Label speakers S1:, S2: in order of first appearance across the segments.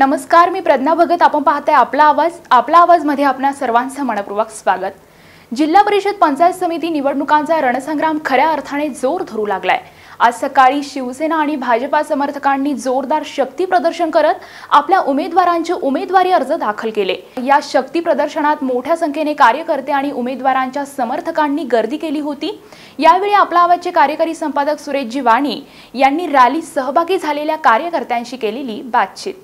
S1: नमस्कार, मी प्रज्ञा भगत. आपण पाहताय आपला आवाज मध्ये आपणा सर्वांचं मनपूर्वक स्वागत. जिल्हा परिषद पंचायत समिती निवडणुकांचा रणसंग्राम खऱ्या अर्थाने जोर धरू लागलाय. आज सकाळी शिवसेना आणि भाजपा समर्थकांनी जोरदार शक्ती प्रदर्शन करत आपल्या उमेदवारांचे उमेदवारी अर्ज दाखल केले. या शक्ती प्रदर्शनात मोठ्या संख्येने कार्यकर्ते आणि उमेदवारांच्या समर्थकांनी गर्दी केली होती. यावेळी आपला आवाजचे कार्यकारी संपादक सुरेशजी वाणी यांनी रॅलीत सहभागी झालेल्या कार्यकर्त्यांशी केलेली बातचीत.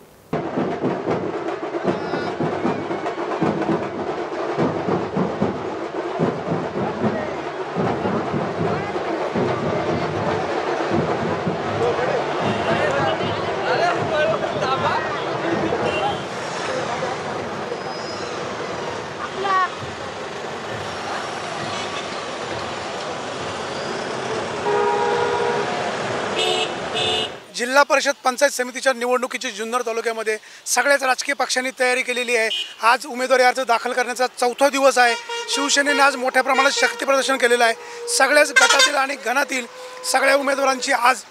S2: जिल्हा परिषद पंचायत समितीच्या निवडणुकीची जुन्नर तालुक्यामध्ये सगळ्याच राजकीय पक्षांनी तयारी केलेली आहे. आज उमेदवारी अर्ज दाखल करण्याचा चौथा दिवस आहे. शिवसेनेने आज मोठ्या प्रमाणात शक्ती प्रदर्शन केलेलं आहे. सगळ्याच गटातील आणि गणातील सगळ्या उमेदवारांची आज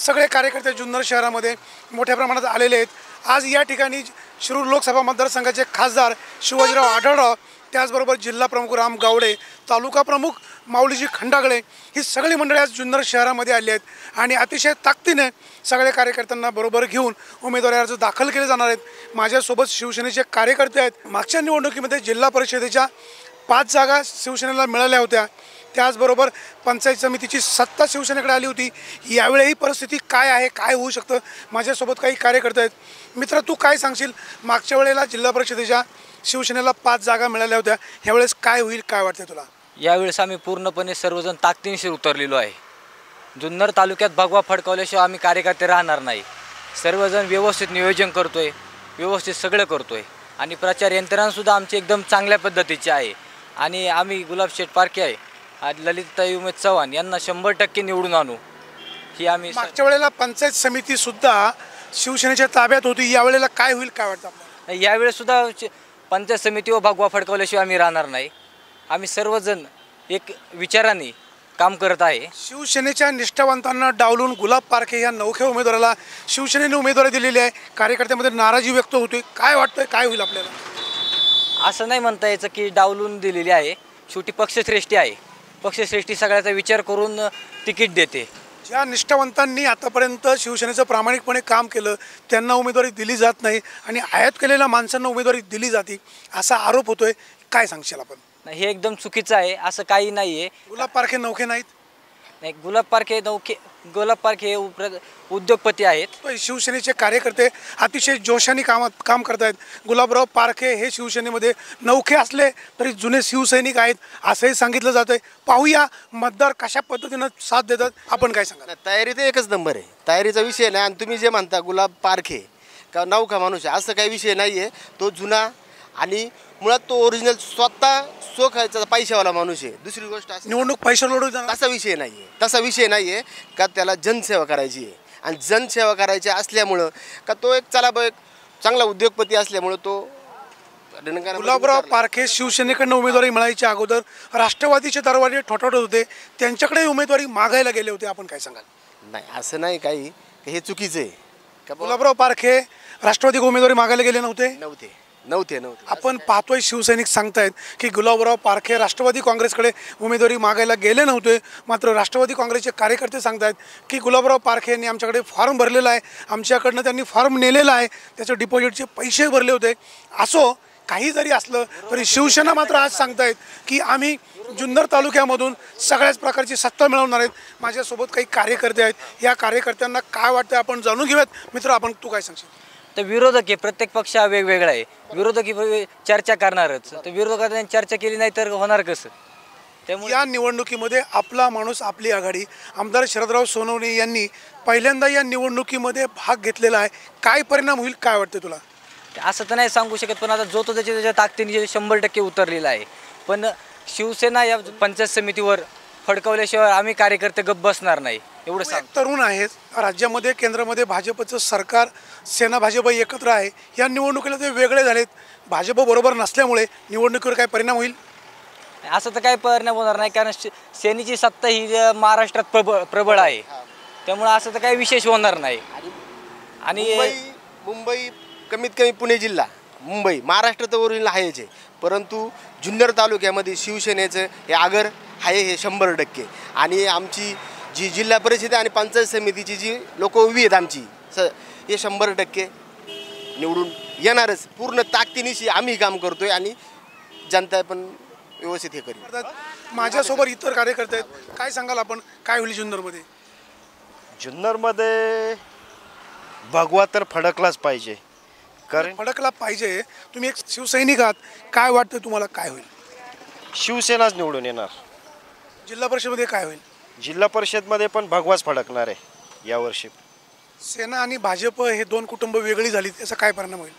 S2: सगळे कार्यकर्ते जुन्नर शहरामध्ये मोठ्या प्रमाणात आलेले आहेत. आज या ठिकाणी शिरूर लोकसभा मतदारसंघाचे खासदार शिवाजीराव आढळराव, त्याचबरोबर जिल्हा प्रमुख राम गावडे, तालुका प्रमुख माऊलीजी खंडागळे ही सगळी मंडळी आज जुन्नर शहरामध्ये आली आहेत आणि अतिशय ताकदीने सगळ्या कार्यकर्त्यांना बरोबर घेऊन उमेदवारी अर्ज दाखल केले जाणार आहेत. माझ्यासोबत शिवसेनेचे कार्यकर्ते आहेत. मागच्या निवडणुकीमध्ये जिल्हा परिषदेच्या 5 जागा शिवसेनेला मिळाल्या होत्या. त्याचबरोबर पंचायत समितीची सत्ता शिवसेनेकडे आली होती. यावेळी ही परिस्थिती काय आहे, काय होऊ शकतं? माझ्यासोबत काही कार्यकर्ते आहेत. मित्र, तू काय सांगशील? मागच्या वेळेला जिल्हा परिषदेच्या शिवसेनेला 5 जागा मिळाल्या होत्या. ह्यावेळेस काय होईल, काय वाटतं तुला?
S3: यावेळेस आम्ही पूर्णपणे सर्वजण ताकदीनिशी उतरलेलो आहे. जुन्नर तालुक्यात भगवा फडकावल्याशिवाय आम्ही कार्यकर्ते राहणार नाही. सर्वजण व्यवस्थित नियोजन करतोय, व्यवस्थित सगळं करतोय आणि प्रचार यंत्रणासुद्धा आमची एकदम चांगल्या पद्धतीची आहे. आणि आम्ही गुलाबशेठ पारखे आहे, आज ललिताताई उमेद चव्हाण यांना 100% निवडून आणू ही आम्ही.
S2: मागच्या वेळेला पंचायत समितीसुद्धा शिवसेनेच्या ताब्यात होती. यावेळेला काय होईल, काय वाटतं आपल्याला?
S3: यावेळेसुद्धा पंचायत समितीवर भगवा फडकावल्याशिवाय आम्ही राहणार नाही. आम्ही सर्वजण एक विचाराने काम करत आहे.
S2: शिवसेनेच्या निष्ठावंतांना डावलून गुलाब पारखे या नवख्या उमेदवाराला शिवसेनेने उमेदवारी दिलेली आहे. कार्यकर्त्यांमध्ये नाराजी व्यक्त होते. काय वाटतं, काय होईल आपल्याला?
S3: असं नाही म्हणता यायचं की डावलून दिलेली आहे. शेवटी पक्षश्रेष्ठी आहे. पक्षश्रेष्ठी सगळ्याचा विचार करून तिकीट देते.
S2: ज्या निष्ठावंतांनी आतापर्यंत शिवसेनेचं प्रामाणिकपणे काम केलं त्यांना उमेदवारी दिली जात नाही आणि आयात केलेल्या माणसांना उमेदवारी दिली जाते असा आरोप होतोय. काय सांगशील आपण?
S3: नाही, हे एकदम चुकीचं आहे. असं काही नाही आहे.
S2: गुलाब पारखे नौखे नाहीत.
S3: नाही, गुलाब पारखे हे उद्योगपती आहेत.
S2: शिवसेनेचे कार्यकर्ते अतिशय जोशाने काम करत आहेत. गुलाबराव पारखे हे शिवसेनेमध्ये नौखे असले तरी जुने शिवसैनिक आहेत असंही सांगितलं जातं आहे. पाहूया मतदार कशा पद्धतीनं साथ देतात. आपण काय सांगा?
S4: तयारी तर एकच नंबर आहे. तयारीचा विषय नाही. आणि तुम्ही जे म्हणता गुलाब पारखे का नौखा माणूस आहे असं काही विषय नाही आहे. तो जुना आणि मुळात तो ओरिजिनल स्वतः खायचा पैशावाला माणूस आहे. दुसरी गोष्ट
S2: निवडणूक पैसा लोडू
S4: तसा विषय नाही आहे. तसा विषय नाही आहे का त्याला जनसेवा करायची आहे. आणि जनसेवा करायची असल्यामुळं का तो एक एक चांगला उद्योगपती असल्यामुळं तो.
S2: गुलाबराव पारखे शिवसेनेकडनं उमेदवारी मिळायच्या अगोदर राष्ट्रवादीचे दरवाजे ठोठावत होते. त्यांच्याकडे उमेदवारी मागायला गेले होते. आपण काय सांगाल?
S4: नाही, असं नाही काही. हे चुकीचं आहे का?
S2: गुलाबराव पारखे राष्ट्रवादी उमेदवारी मागायला गेले
S4: नव्हते.
S2: आपण पाहतोय शिवसैनिक सांगतायत की गुलाबराव पारखे राष्ट्रवादी काँग्रेसकडे उमेदवारी मागायला गेले नव्हते. मात्र राष्ट्रवादी काँग्रेसचे कार्यकर्ते सांगतायत की गुलाबराव पारखे यांनी आमच्याकडे फॉर्म भरलेला आहे, आमच्याकडनं त्यांनी फॉर्म नेलेला आहे, त्याचं डिपॉझिटचे पैसे भरले होते. असो काही जरी असलं तरी शिवसेना मात्र आज सांगतायत की आम्ही जुन्नर तालुक्यामधून सगळ्याच प्रकारची सत्ता मिळवणार आहेत. माझ्यासोबत काही कार्यकर्ते आहेत. या कार्यकर्त्यांना काय वाटतं आपण जाणून घेऊयात. मित्र, तू काय सांगशील?
S3: तर विरोधक आहे, प्रत्येक पक्ष हा वेगवेगळा आहे. विरोधक चर्चा करणारच. तर विरोधकांनी चर्चा केली नाही तर होणार कसं?
S2: त्यामुळे या निवडणुकीमध्ये आपला माणूस आपली आघाडी आमदार शरदराव सोनवणे यांनी पहिल्यांदा या निवडणुकीमध्ये भाग घेतलेला आहे. काय परिणाम होईल, काय वाटतं तुला?
S3: असं तर नाही सांगू शकत, पण आता जो तो त्याच्या ताकदीने 100% उतरलेला आहे. पण शिवसेना या पंचायत समितीवर फडकवल्याशिवाय आम्ही कार्यकर्ते गप्प बसणार नाही. एवढं सांग.
S2: तरुण आहेत. राज्यामध्ये केंद्रामध्ये भाजपचं सरकार, सेना भाजप एकत्र आहे. या निवडणुकीला ते वेगळे झालेत. भाजप बरोबर नसल्यामुळे निवडणुकीवर काय परिणाम होईल?
S3: असं तर काही परिणाम होणार नाही, कारण सेनेची सत्ता ही महाराष्ट्रात प्रबळ आहे. त्यामुळे असं तर काही विशेष होणार नाही. आणि
S4: मुंबई कमीत कमी पुणे जिल्हा, मुंबई, महाराष्ट्र तर ओरिजिनल आहेच आहे, परंतु जुन्नर तालुक्यामध्ये शिवसेनेचं हे आगर आहे हे 100%. आणि आमची जी जिल्हा परिषद आणि पंचायत समितीची जी लोक उभी आहेत आमची हे 100% निवडून येणारच. पूर्ण ताकदीनिशी आम्ही काम करतोय आणि जनता पण व्यवस्थित हे करेल.
S2: माझ्यासोबत इतर कार्यकर्ते आहेत, काय सांगाल आपण, काय होईल जुन्नरमध्ये?
S5: जुन्नरमध्ये भगवा तर फडकलाच पाहिजे. कारण
S2: फडकला पाहिजे. तुम्ही एक शिवसैनिक आहात, काय वाटतं तुम्हाला काय होईल?
S5: शिवसेनाच निवडून येणार.
S2: जिल्हा परिषदेमध्ये काय होईल?
S5: जिल्हा परिषदमध्ये पण भगवाच फडकणार आहे यावर्षी.
S2: सेना आणि भाजप हे दोन कुटुंब वेगळी झाली, त्याचा काय परिणाम होईल?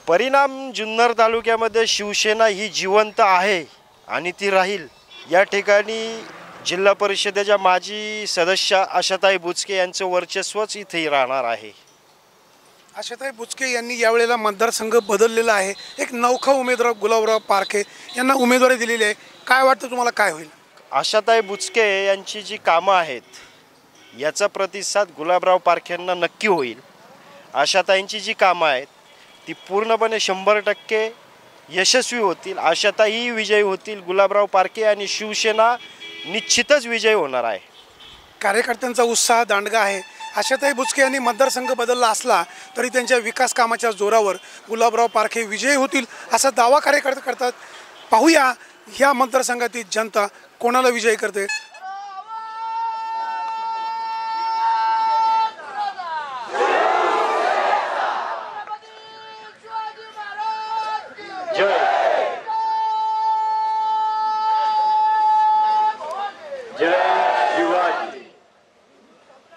S5: परिणाम जुन्नर तालुक्यामध्ये शिवसेना ही जिवंत आहे आणि ती राहील. या ठिकाणी जिल्हा परिषदेच्या माजी सदस्य आशाताई बुचके यांचं वर्चस्वच इथेही राहणार आहे.
S2: आशाताई बुचके यांनी यावेळेला मतदारसंघ बदललेला आहे. एक नौखा उमेदवार गुलाबराव पारखे यांना उमेदवारी दिलेली आहे. काय वाटतं तुम्हाला काय होईल?
S5: आशाताई बुचके यांची जी कामं आहेत याचा प्रतिसाद गुलाबराव पारखेंना नक्की होईल. आशाताईंची जी कामं आहेत ती पूर्णपणे 100% यशस्वी होतील. आशाताई विजयी होतील, गुलाबराव पारखे आणि शिवसेना निश्चितच विजयी होणार आहे.
S2: कार्यकर्त्यांचा उत्साह दांडगा आहे. आशाताई बुचके यांनी मतदारसंघ बदलला असला तरी त्यांच्या विकास कामाच्या जोरावर गुलाबराव पारखे विजयी होतील असा दावा कार्यकर्ते करतात. पाहूया ह्या मतदारसंघातील जनता कोणाला विजयी करते.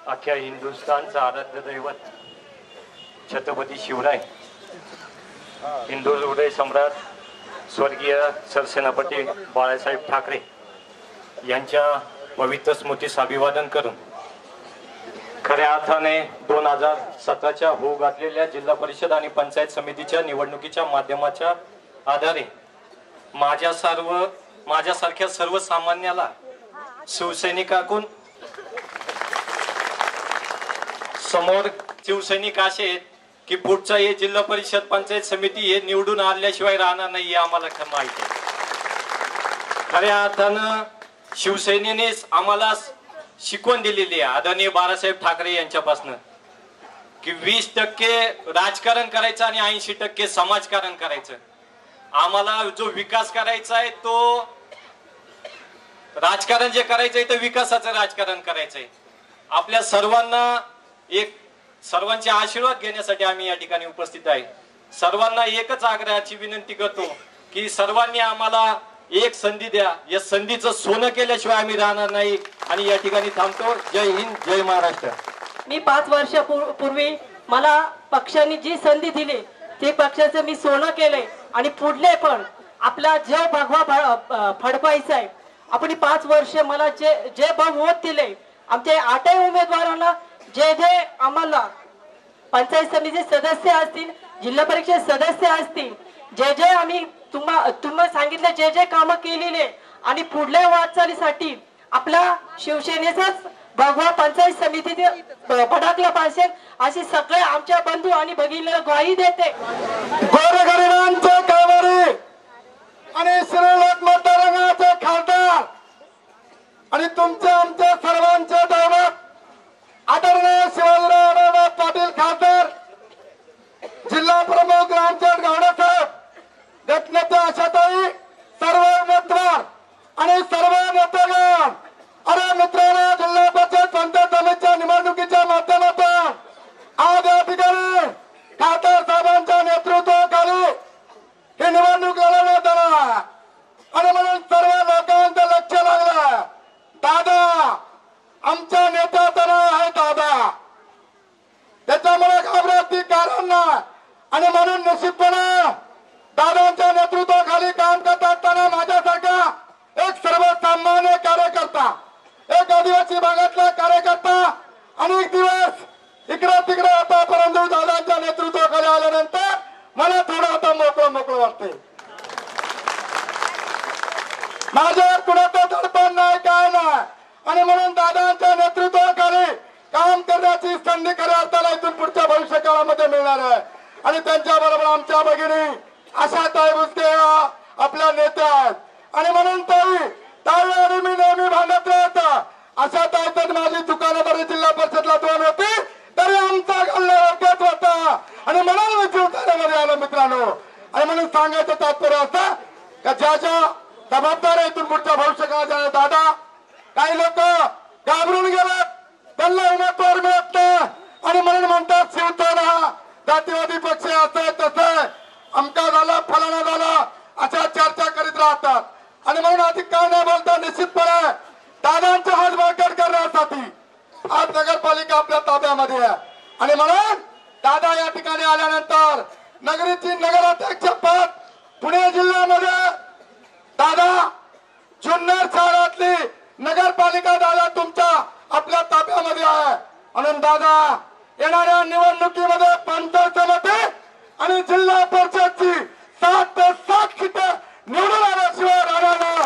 S6: अख्ख्या हिंदुस्थानचा आराध्य दैवत छत्रपती शिवराय, हिंदू हृदय सम्राट स्वर्गीय सरसेनापती बाळासाहेब ठाकरे यांच्या पवित्र स्मृतीस अभिवादन करून खऱ्या अर्थाने 2017च्या होऊ घातलेल्या जिल्हा परिषद आणि पंचायत समितीच्या निवडणुकीच्या माध्यमाच्या आधारे माझ्यासारख्या सर्वसामान्याला शिवसैनिकाकडून समोर शिवसैनिक असे आहेत की पुढचा हे जिल्हा परिषद पंचायत समिती हे निवडून आल्याशिवाय राहणार नाही हे आम्हाला माहिती आहे. खऱ्या अर्थानं शिवसेनेनेच आम्हाला शिकवण दिलेली आहे आदरणीय बाळासाहेब ठाकरे यांच्यापासून की 20% राजकारण करायचं आणि 80% समाजकारण करायचं. आम्हाला जो विकास करायचा आहे तो राजकारण जे करायचंय ते विकासाचं राजकारण करायचंय. आपल्या सर्वांना सर्वांचे आशीर्वाद घेण्यासाठी आम्ही या ठिकाणी उपस्थित आहे. सर्वांना एकच आग्रहाची विनंती करतो की सर्वांनी आम्हाला एक संधी द्या. या संधीचं सोनं केल्याशिवाय आम्ही राहणार नाही आणि या ठिकाणी थांबतो. जय हिंद, जय महाराष्ट्र.
S7: मी 5 वर्षापूर्वी मला पक्षाने जी संधी दिली ते पक्षाचं मी सोनं केलंय आणि पुढले पण आपला जे भगवा फडकायचा आहे. आपण 5 वर्ष मला जे बहुमत दिले आमच्या 8 उमेदवारांना जे आम्हाला पंचायत समिती सदस्य असतील, जिल्हा परिषद सदस्य असतील, जे आम्ही तुम्हाला सांगितले जे कामं केलेले आणि पुढल्या वाटचालीसाठी आपला शिवसेनेचाच भगवा पंचायत समितीने फडकला पाहिजे अशी सगळे आमच्या बंधू आणि भगिनीला ग्वाही देते.
S8: गोरगरिबांचे कामगार आणि श्रीलोक मतदारांचे खासदार आणि तुमच्या आमच्या सर्वांचे दैवत आदरणीय शिवाजीराव पाटील खासदार, जिल्हा प्रमुख रामचंद्र गावडेसाहेब, गटनेते आशाताई, सर्व उमेदवार आणि सर्व नेतेगण. अरे मित्रांनो, जिल्हा परिषद पंचायत समितीच्या निवडणुकीच्या माध्यमातून आज या ठिकाणी खासदार साहेबांच्या नेतृत्वाखाली ही निवडणूक लढवण्यात आला आणि म्हणून सर्व लोकांचं लक्ष लागलं. दादा आमच्या नेत्याचं नाव आहे दादा, त्याच्यामुळे घाबरण्याची कारण नाही. आणि म्हणून निश्चितपणे दादांच्या नेतृत्वाखाली काम करत असताना माझ्यासारखा एक सर्वसामान्य कार्यकर्ता, एक आदिवासी भागातला कार्यकर्ता अनेक दिवस इकडे तिकडे होता, परंतु दादांच्या नेतृत्वाखाली आल्यानंतर मला थोडं आता मोकळं वाटते. माझ्यावर कुणाचं दडपण नाही, काय नाही. आणि म्हणून दादांच्या नेतृत्वाखाली काम करण्याची संधी खऱ्या अर्थाला इथून पुढच्या भविष्य काळामध्ये मिळणार आहे. आणि त्यांच्याबरोबर आमच्या भगिनी आशाताई बुचके आपल्या नेत्या आहेत. आणि म्हणून ताई मी नेहमी भांडत राहता. आशाताई तर माझी दुकानादारी जिल्हा परिषदला 2 होती तरी आमचा गल्ला योग्यच होता. आणि म्हणून मी जीवतानामध्ये आलो मित्रांनो. आणि म्हणून सांगायचं तात्पर्य असं का ज्याच्या जबाबदार आहे इथून पुढच्या भविष्य काळात दादा, काही लोक घाबरून गेले, त्यांना उमेदवार मिळत नाही आणि म्हणून म्हणतात शिवसेना जातीवादी पक्ष असं तसं अमका झाला फलाना झाला अशा चर्चा करीत राहतात. आणि म्हणून अधिक काय नाही बोलता निश्चितपणे दादांचा हात बळकट करण्यासाठी आज नगरपालिका आपल्या ताब्यामध्ये आहे. आणि म्हणून दादा या ठिकाणी आल्यानंतर नगरीची नगराध्यक्ष पद पुणे जिल्ह्यामध्ये दादा जुन्नर शहरातली नगरपालिका दादा तुमच्या आपल्या ताब्यामध्ये आहे. म्हणून दादा येणाऱ्या निवडणुकीमध्ये पंचायत समिती आणि जिल्हा परिषदची 7 ते 7 सीटे निवडून आल्याशिवाय राहणार नाही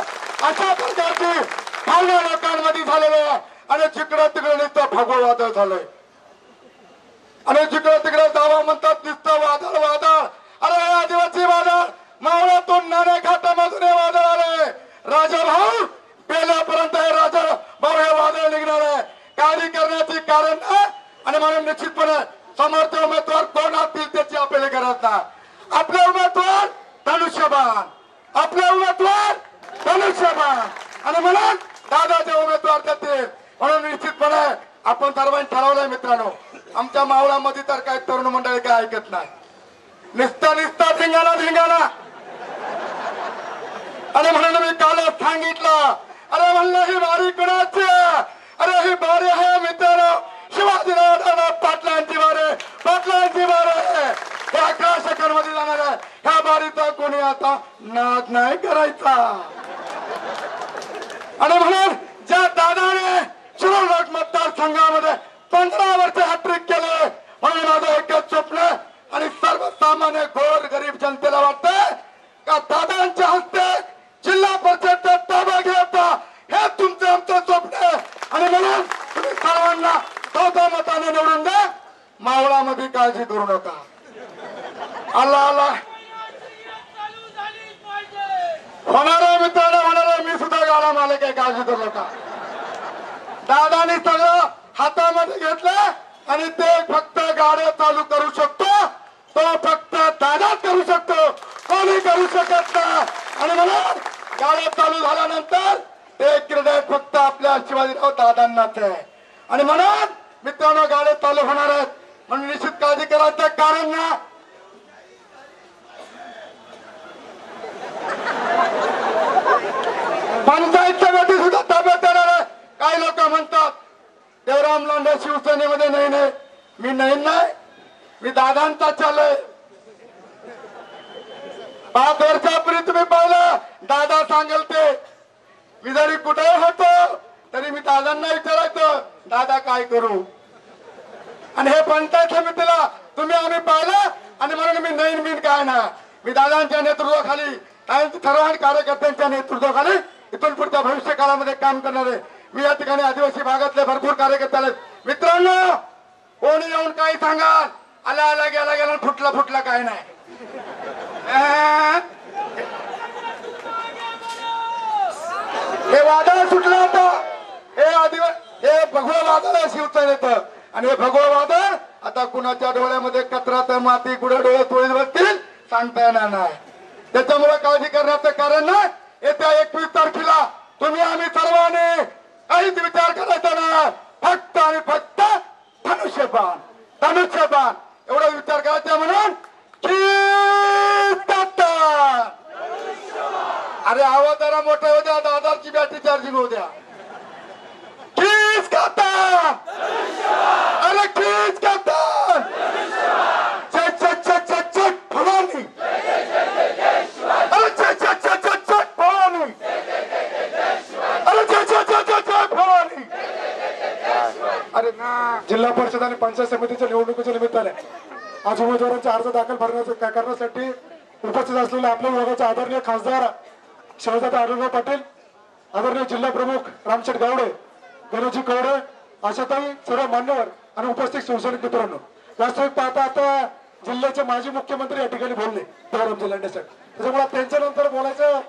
S8: अशा प्रकारची भावना लोकांमध्ये झालेली आहे. आणि जिकडे तिकडे नुसतं भगवं वादळ झालंय आणि जिकडे तिकडे जावं म्हणतात नुसतं वादळ वादळ. अरे हे आदिवासी वादळ मावळातून नाणे खात्यामधून हे वादळ आले. राजा भाऊ पेल्यापर्यंत हे राजा भाऊ हे वादळ निघणार आहे. कार्य करण्याची कारण नाही. आणि म्हणून निश्चितपणे समर्थ उमेदवार कोण असतील त्याची अपेक्षा करत नाही. आपले उमेदवार धनुष्यबाण, आपले उमेदवार धनुष्यबाण. आणि म्हणून दादाचे उमेदवार देतील. म्हणून निश्चितपणे आपण सर्वांनी ठरवलंय मित्रांनो. आमच्या मावळामध्ये तर काही तरुण मंडळी काय ऐकत नाही, निस्ता धिंगाणा. आणि म्हणून मी कालच सांगितलं, अरे म्हणलं ही बारी कुणाची? अरे ही बारी आहे मित्रांनो शिवाजीराव पाटलांची बारी आहे. 11 सेकंदमध्ये जाणार आहे. ह्या बारीचा कोणी आता नाद नाही करायचा. आणि म्हणून ज्या दादाने शिरोडक मतदारसंघामध्ये 15 वर्ष हॅट्रिक केले, म्हणून माझं एकच स्वप्न आणि सर्वसामान्य गोर गरीब जनतेला वाटतंय का दादांच्या हस्ते जिल्हा परिषदचा ताबा घ्यायचा हे तुमचं आमचं स्वप्न आहे. आणि म्हणून तुम्ही सर्वांना 14 मताने निवडून द्या. मावळामध्ये काळजी करू नका. आला होणार आहे मित्रांनो, होणार आहे. मी सुद्धा गाडा मालक आहे, काळजी करू नका. दादाने सगळं हातामध्ये घेतलं आणि ते फक्त गाड्या चालू करू शकतो तो फक्त दादाच करू शकतो, कोणी करू शकत नाही. आणि म्हणून गाड्या चालू झाल्यानंतर ते क्रेडिट फक्त आपल्या शिवाजीराव दादांनाच आहे. आणि म्हणून मित्रांनो गाड्या चालू होणार आहेत. म्हणून निश्चित काळजी करायचं कारण ना पंचायत समिती सुद्धा ताब्यात येणार आहे. काही लोक म्हणतात देवराम लांडे शिवसेनेमध्ये नाही. मी नाही, मी दादांचा चालय. 5 वर्षापूर्वी तुम्ही पाहिलं दादा सांगेल ते. मी जरी कुठे होतो तरी मी दादांना विचारायचं दादा काय करू. आणि हे पंचायत समितीला तुम्ही आम्ही पाहिलं. आणि म्हणून मी नाही काय ना, मी दादांच्या नेतृत्वाखाली सर्व कार्यकर्त्यांच्या नेतृत्वाखाली इथून पुढच्या भविष्य काळामध्ये काम करणार आहे. मी या ठिकाणी आदिवासी भागातले भरपूर कार्यकर्ते आले. मित्रांनो कोणी येऊन काही सांगाल, आला गेला फुटला काय नाही. हे वादळ सुटलं होतं, हे भगवं वादळ आहे शिवसेनेचं. आणि हे भगवं वादळ आता कुणाच्या डोळ्यामध्ये कचरा तर माती कुठे डोळे तोडीत बसतील सांगता येणार नाही. त्याच्यामुळे काळजी करण्याचं कारण नाही. येत्या 21 तारखेला तुम्ही आम्ही सर्वांनी काहीच विचार करायचा नाही, फक्त आणि फक्त धनुष्यबाण एवढा विचार करायचा. म्हणून अरे आवाज जरा मोठा होऊ द्या, दादाची बॅटरी चार्जिंग होऊ द्या. अरे कीच करतात फवारणी. अरे फवारणी. अरे जिल्हा परिषद आणि पंचायत समितीच्या निवडणुकीच्या निमित्ताने आज उमेदवारांचे अर्ज दाखल करण्यासाठी उपस्थित असलेले आपल्या विभागाचे आदरणीय खासदार शिवदादा आढळराव पाटील, आदरणीय जिल्हा प्रमुख रामशेठ गावडे, गणेशजी कवडे, आशाताई, सर्व मान्यवर आणि उपस्थित शिवसैनिक मित्रांनो, वास्तविक पाहता आता जिल्ह्याचे माजी मुख्यमंत्री या ठिकाणी बोलले दौरामजी लांडे साहेब. त्याच्यामुळे त्यांच्यानंतर बोलायचं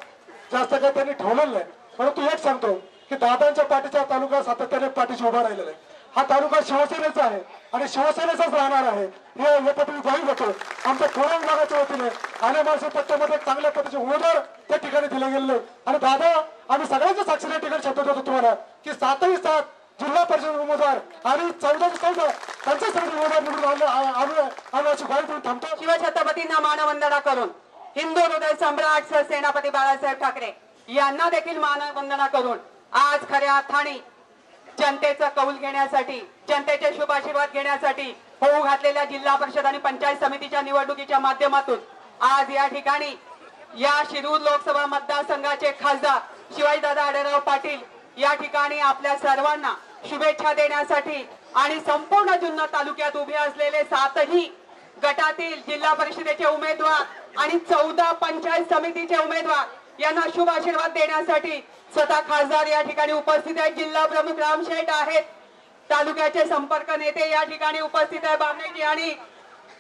S8: जास्त काही त्यांनी ठेवलेलं नाही. परंतु एक सांगतो की दादांच्या पाठीचा तालुका सातत्याने पाठीशी उभा राहिलेला आहे. हा तालुका शिवसेनेचा आहे आणि शिवसेनेचाच राहणार आहे हे पद्धती जाहीर होतो. आमच्या कोरोना भागाच्या वतीने आले माणसं पट्ट्यामध्ये चांगल्या पद्धतीचे उमेदवार त्या ठिकाणी दिले गेले आणि दादा आम्ही सगळ्यांच्या साक्षीने ठिकाणी शब्द देतो तुम्हाला की 7ही-7 जिल्हा परिषद उमेदवार आणि 14 पंचायत समिती उमेदवार निवडून आणण्याची ग्वाही देऊन थांबतो.
S7: शिवछत्रपतींना मानवंदना करून हिंदू हृदय सम्राट सेनापती बाळासाहेब ठाकरे यांना देखील मानवंदना करून आज खऱ्या अर्थाने जनतेचा कौल घेण्यासाठी जनतेचे शुभ आशीर्वाद घेण्यासाठी होऊ घातलेल्या जिल्हा परिषद आणि पंचायत समितीच्या निवडणुकीच्या माध्यमातून आज या ठिकाणी या शिरूर लोकसभा मतदारसंघाचे खासदार शिवाजीदादा आढळराव पाटील या ठिकाणी आपल्या सर्वांना शुभेच्छा देण्यासाठी आणि संपूर्ण जुन्नर तालुक्यात उभे असलेले 7ही गटातील जिल्हा परिषदेचे उमेदवार आणि 14 पंचायत समितीचे उमेदवार यांना शुभ आशीर्वाद देण्यासाठी स्वतः खासदार या ठिकाणी उपस्थित आहेत. जिल्हा प्रमुख रामशेठ आहेत, तालुक्याचे संपर्क नेते या ठिकाणी उपस्थित आहे बामणेजी आणि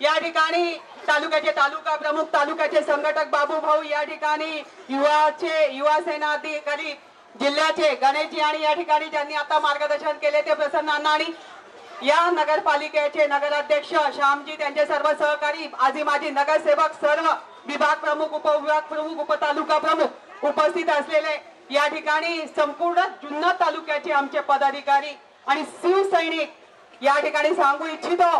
S7: या ठिकाणी तालुक्याचे तालुका प्रमुख तालुक्याचे संघटक बाबू भाऊ या ठिकाणी युवा सेना अधिकारी जिल्ह्याचे गणेशजी आणि या ठिकाणी ज्यांनी आता मार्गदर्शन केले ते प्रसन्न अण्णा आणि या नगरपालिकेचे नगराध्यक्ष श्यामजी त्यांचे सर्व सहकारी आजी माजी नगरसेवक सर्व विभाग प्रमुख उपविभाग प्रमुख उपतालुका प्रमुख उपस्थित असलेले या ठिकाणी संपूर्ण जुन्नर तालुक्याचे आमचे पदाधिकारी आणि शिवसैनिक या ठिकाणी सांगू इच्छितो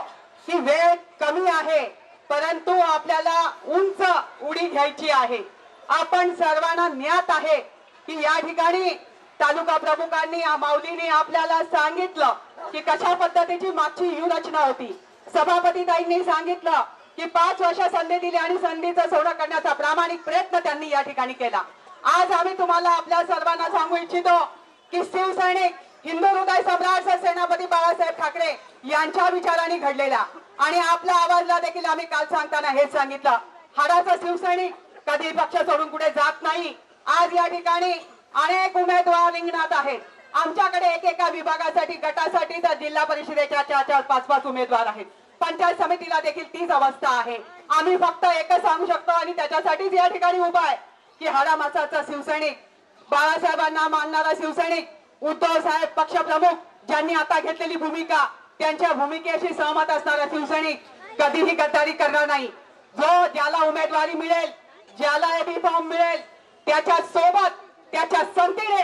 S7: की वेळ कमी आहे परंतु आपल्याला उंच उडी घ्यायची आहे. आपण सर्वांना ज्ञात आहे की या ठिकाणी तालुका प्रमुखांनी माऊलींनी आपल्याला सांगितलं की कशा पद्धतीची मागची व्यूहरचना होती. सभापतीताईंनी सांगितलं की 5 वर्ष संधी दिली आणि संधीचं सोडं करण्याचा प्रामाणिक प्रयत्न त्यांनी या ठिकाणी केला. आज आम्ही तुम्हाला आपल्या सर्वांना सांगू इच्छितो की शिवसैनिक हिंदू हृदय सम्राट सेनापती बाळासाहेब ठाकरे यांच्या विचारांनी घडलेला आणि आपल्या आवाजला देखील आम्ही काल सांगताना हेच सांगितलं, हाडाचा शिवसैनिक कधी पक्ष सोडून कुठे जात नाही. आज या ठिकाणी अनेक उमेदवार रिंगणात आहेत. आमच्याकडे एकेका विभागासाठी गटासाठी तर जिल्हा परिषदेच्या 4-5 उमेदवार आहेत. पंचायत समितीला देखील तीच अवस्था आहे. आम्ही फक्त एकच सांगू शकतो आणि त्याच्यासाठीच या ठिकाणी उभा आहे की हाडामासाचा शिवसैनिक बाळासाहेबांना मानणारा शिवसैनिक उद्धव साहेब पक्षप्रमुख ज्यांनी आता घेतलेली भूमिका त्यांच्या भूमिकेशी सहमत असणारा शिवसैनिक कधीही गद्दारी करणार नाही. जो ज्याला उमेदवारी मिळेल ज्याला एबी फॉर्म मिळेल त्याच्या सोबत त्याच्या संतीने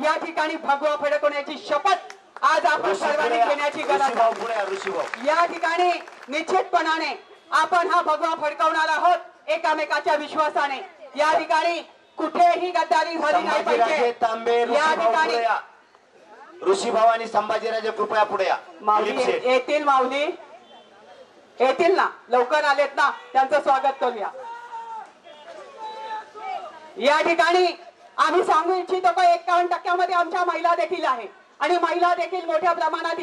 S7: या ठिकाणी भगवा फडकवण्याची शपथ आज आपण सर्वांनी घेण्याची गरज आहे. या ठिकाणी निश्चितपणाने आपण हा भगवा फडकवणार आहोत एकामेकाच्या विश्वासाने. या ठिकाणी कुठेही गद्दारी झाली नाही पाहिजे. या ठिकाणी
S9: ऋषीभाऊ आणि संभाजीराजे कृपया पुढे या.
S7: येतील माऊली येतील ना, लवकर आलेत ना, त्यांचं स्वागत करूया. या ठिकाणी आम्ही सांगू इच्छितो की 51% आमच्या महिला देखील आहे आणि महिला देखील मोठ्या प्रमाणात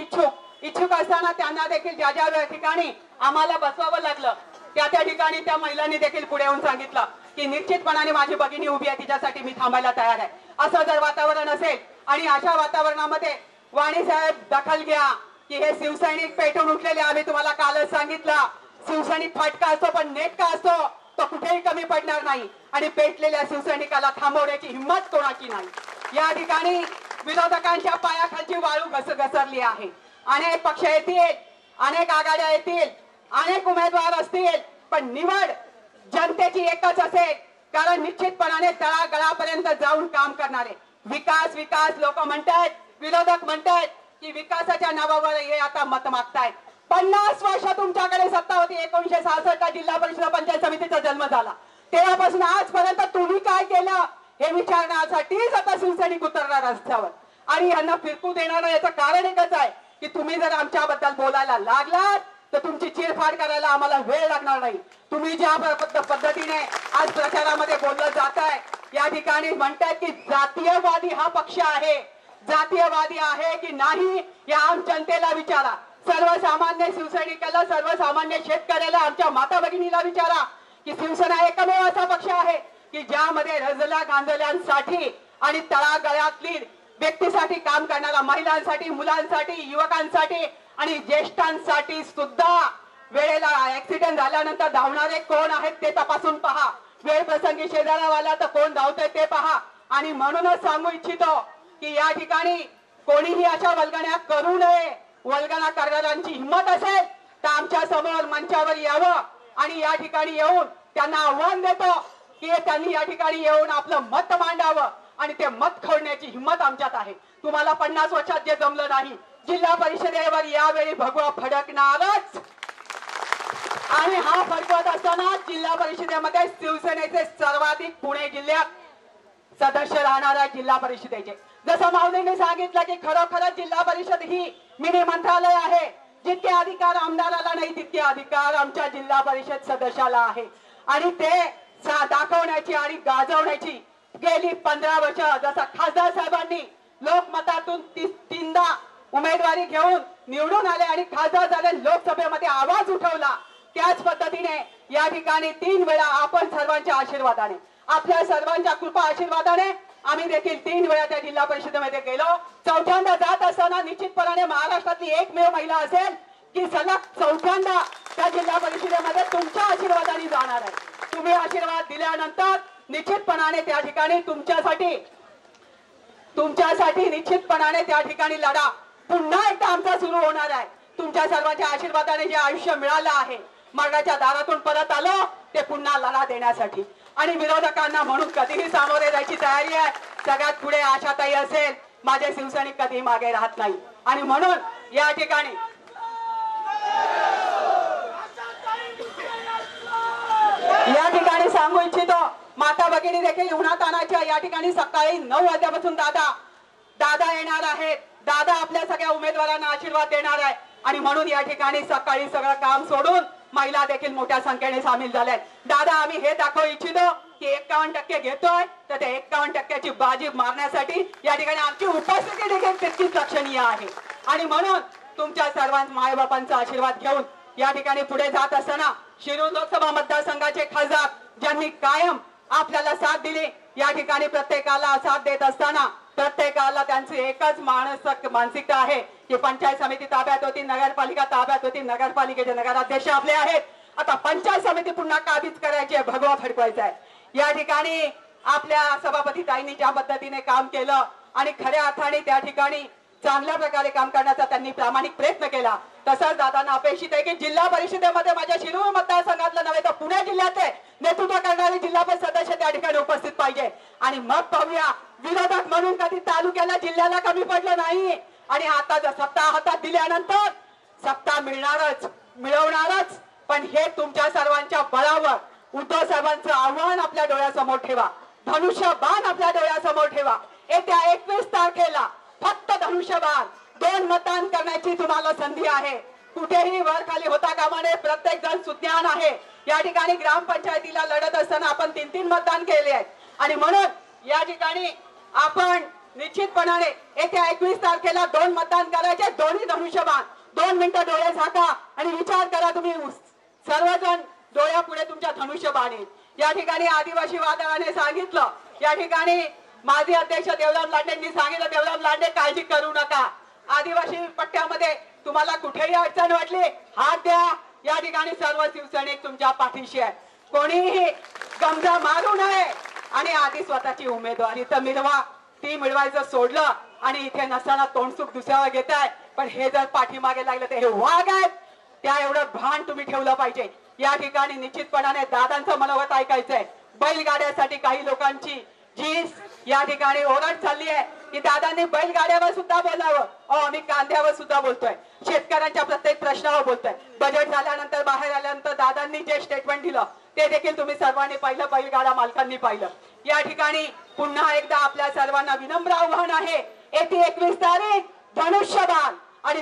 S7: इच्छुक असताना त्यांना देखील ज्या ठिकाणी आम्हाला बसवावं लागलं त्या ठिकाणी त्या महिलांनी देखील पुढे येऊन सांगितलं की निश्चितपणाने माझी भगिनी उभी आहे तिच्यासाठी मी थांबायला तयार आहे. असं जर वातावरण असेल आणि अशा वातावरणामध्ये वाणी साहेब दखल घ्या की हे शिवसैनिक पेटून उठलेले आम्ही तुम्हाला कालच सांगितलं शिवसैनिक फाटका असतो पण नेटका असतो तो कुठेही कमी पडणार नाही आणि पेटलेल्या शिवसैनिकाला थांबवण्याची हिंमत कोणाची नाही. या ठिकाणी विरोधकांच्या पायाखालची वाळू घसरली आहे. अनेक पक्ष येतील, अनेक आघाड्या येतील, अनेक उमेदवार असतील पण निवड जनतेची एकच असेल कारण निश्चितपणाने तळागाळापर्यंत जाऊन काम करणारे विकास विकास लोक म्हणतात, विरोधक म्हणतात की विकासाच्या नावावर हे आता मत मागतायत. 50 वर्ष तुमच्याकडे सत्ता होती. 1966 जिल्हा परिषद पंचायत समितीचा जन्म झाला तेव्हापासून आजपर्यंत तुम्ही काय केलं हे विचारण्यासाठीच आता शिवसैनिक उतरणार रस्त्यावर आणि यांना फिरकू देणार. याचं कारण एकच आहे की तुम्ही जर आमच्याबद्दल बोलायला लागलात तर तुमची चिरफाड करायला आम्हाला वेळ लागणार नाही. तुम्ही ज्या पद्धतीने आज प्रचारामध्ये बोललं जात आहे या ठिकाणी म्हणतात की जातीयवादी हा पक्ष आहे, जातीयवादी आहे की नाही या आम जनतेला विचारा. सर्वसामान्य शिवसैनिकाला सर्वसामान्य शेतकऱ्याला आमच्या माता भगिनीला विचारा की शिवसेना एकमेव असा पक्ष आहे की ज्यामध्ये रजल्या गांजल्यांसाठी आणि तळागाळातील व्यक्तीसाठी काम करणारा महिलांसाठी मुलांसाठी युवकांसाठी आणि ज्येष्ठांसाठी सुद्धा वेळेला ऍक्सिडेंट झाल्यानंतर धावणारे कोण आहेत ते तपासून पहा. वेळ प्रसंगी शेजारावाला तर कोण धावतोय ते पहा. आणि म्हणूनच सांगू इच्छितो की या ठिकाणी कोणीही अशा वल्गण्या करू नये. वल्गना करणाऱ्यांची हिंमत असेल तर आमच्या समोर मंचावर यावं आणि या ठिकाणी येऊन त्यांना आव्हान देतो की त्यांनी या ठिकाणी येऊन आपलं मत मांडावं आणि ते मत खोडण्याची हिंमत आमच्यात आहे. तुम्हाला 50 वर्षात जे जमलं नाही, जिल्हा परिषदेवर यावेळी भगवा फडकणारच. आणि हा फडकवत असताना जिल्हा परिषदेमध्ये शिवसेनेचे सर्वाधिक पुणे जिल्ह्यात सदस्य राहणार आहे. जिल्हा परिषदेचे जसं माऊलींनी सांगितलं की खरोखरच जिल्हा परिषद ही मिनी मंत्रालय आहे. जितके अधिकार आमदाराला नाही तितके अधिकार आमच्या जिल्हा परिषद सदस्याला आहे. आणि ते दाखवण्याची आणि गाजवण्याची गेली 15 वर्ष जसं खासदार साहेबांनी लोकमतातून 3दा उमेदवारी घेऊन निवडून आले आणि खासदार झाले, लोकसभेमध्ये आवाज उठवला, त्याच पद्धतीने या ठिकाणी 3 वेळा आपण सर्वांच्या आशीर्वादाने, आपल्या सर्वांच्या कृपा आशीर्वादाने आम्ही देखील 3 वेळा त्या जिल्हा परिषदेमध्ये गेलो. 4थ्यांदा जात असताना निश्चितपणाने महाराष्ट्रातली एकमेव महिला असेल की सलग 4थ्यांदा त्या जिल्हा परिषदेमध्ये तुमच्या आशीर्वादाने जाणार आहे. तुम्ही आशीर्वाद दिल्यानंतर निश्चितपणाने त्या ठिकाणी तुमच्यासाठी निश्चितपणाने त्या ठिकाणी लढा पुन्हा एकदा आमचा सुरू होणार आहे. तुमच्या सर्वांच्या आशीर्वादाने जे आयुष्य मिळालं आहे, मरणाच्या दारातून परत आलो ते पुन्हा लढा देण्यासाठी. आणि विरोधकांना म्हणून कधीही सामोरे जायची तयारी आहे. सगळ्यात पुढे आशाताई असेल, माझे शिवसैनिक कधी मागे राहत नाही. आणि म्हणून या ठिकाणी सांगू इच्छितो, माता भगिनी देखील उन्हातानाच्या या ठिकाणी सकाळी 9 वाजल्यापासून दादा येणार आहेत. दादा आपल्या सगळ्या उमेदवारांना आशीर्वाद देणार आहे. आणि म्हणून या ठिकाणी सकाळी सगळं काम सोडून महिला देखील मोठ्या संख्येने सामील झाल्या. दादा, आम्ही हे दाखवू इच्छितो की 51% घेतोय तर ते 51%ची बाजी मारण्यासाठी या ठिकाणी आमची उपस्थिती देखील तितकीच लक्षणीय आहे. आणि म्हणून तुमच्या सर्वांच्या मायबापांचा आशीर्वाद घेऊन या ठिकाणी पुढे जात असताना शिरूर लोकसभा मतदारसंघाचे खासदार ज्यांनी कायम आपल्याला साथ दिली, या ठिकाणी प्रत्येकाला साथ देत असताना प्रत्येकाला त्यांची एकच मानसिकता आहे की पंचायत समिती ताब्यात होती, नगरपालिका ताब्यात होती, नगरपालिकेचे नगराध्यक्ष आपले आहेत, आता पंचायत समिती पुन्हा काबीज करायची आहे, भगवा फडकवायचा आहे. या ठिकाणी आपल्या सभापती ताईंनी ज्या पद्धतीने काम केलं आणि खऱ्या अर्थाने त्या ठिकाणी चांगल्या प्रकारे काम करण्याचा त्यांनी प्रामाणिक प्रयत्न केला, तसंच दादांना अपेक्षित आहे की जिल्हा परिषदेमध्ये माझ्या शिरूर मतदारसंघातलं नव्हे तर पुणे जिल्ह्याचे नेतृत्व करणारे जिल्हा परिषद सदस्य त्या ठिकाणी उपस्थित पाहिजे. आणि मग पाहूया, विरोधक म्हणून कधी तालुक्याला जिल्ह्याला कमी पडलं नाही. आणि आता जर सत्ता हातात दिल्यानंतर सत्ता मिळवणारच. पण हे तुमच्या सर्वांच्या बळावर उद्धव साहेबांचं आव्हान आपल्या डोळ्यासमोर ठेवा, धनुष्यबाण आपल्या डोळ्यासमोर ठेवा. येत्या 21 तारखेला फक्त धनुष्यबाण 2 मतदान करण्याची तुम्हाला संधी आहे. कुठेही वर खाली होता कामा नये. प्रत्येक जण सुज्ञान आहे. या ठिकाणी ग्रामपंचायतीला लढत असताना आपण 3-3 मतदान केले आहेत. आणि म्हणून या ठिकाणी आपण निश्चितपणाने येत्या 21 तारखेला 2 मतदान करायचे, दोन्ही धनुष्यबाण. 2 मिनिटं डोळे झाका आणि विचार करा, तुम्ही सर्वजण डोळ्यापुढे तुमच्या धनुष्यबाण येईल. या ठिकाणी आदिवासी वादळाने सांगितलं, या ठिकाणी माजी अध्यक्ष देवराम लांडेंनी सांगितलं, देवराम लांडे काळजी करू नका, आदिवासी पट्ट्यामध्ये तुम्हाला कुठेही अडचण वाटली हात द्या. या ठिकाणी सर्व शिवसैनिक तुमच्या पाठीशी आहे. कोणीही गमजा मारू नये. आणि आधी स्वतःची उमेदवारी तर मिळवा. ती मिळवायचं सोडलं आणि इथे नसताना तोंडसुख दुसऱ्यावर घेताय. पण हे जर पाठीमागे लागलं तर हे वाघ आहेत, त्या एवढं भान तुम्ही ठेवलं पाहिजे. या ठिकाणी निश्चितपणाने दादांचं मनोगत ऐकायचंय. बैलगाड्यासाठी काही लोकांची जी या ठिकाणी ओरड चालली आहे की दादांनी बैलगाड्यावर सुद्धा बोलावं. आम्ही कांद्यावर सुद्धा बोलतोय, शेतकऱ्यांच्या प्रत्येक प्रश्नावर बोलतोय. बजेट झाल्यानंतर बाहेर आल्यानंतर दादांनी जे स्टेटमेंट दिलं ते देखील तुम्ही सर्वांनी पाहिलं, बैलगाडा मालकांनी पाहिलं. या ठिकाणी पुन्हा एकदा आपल्या सर्वांना विनम्र आव्हान आहे, येत्या 21 तारीख धनुष्यबाण. आणि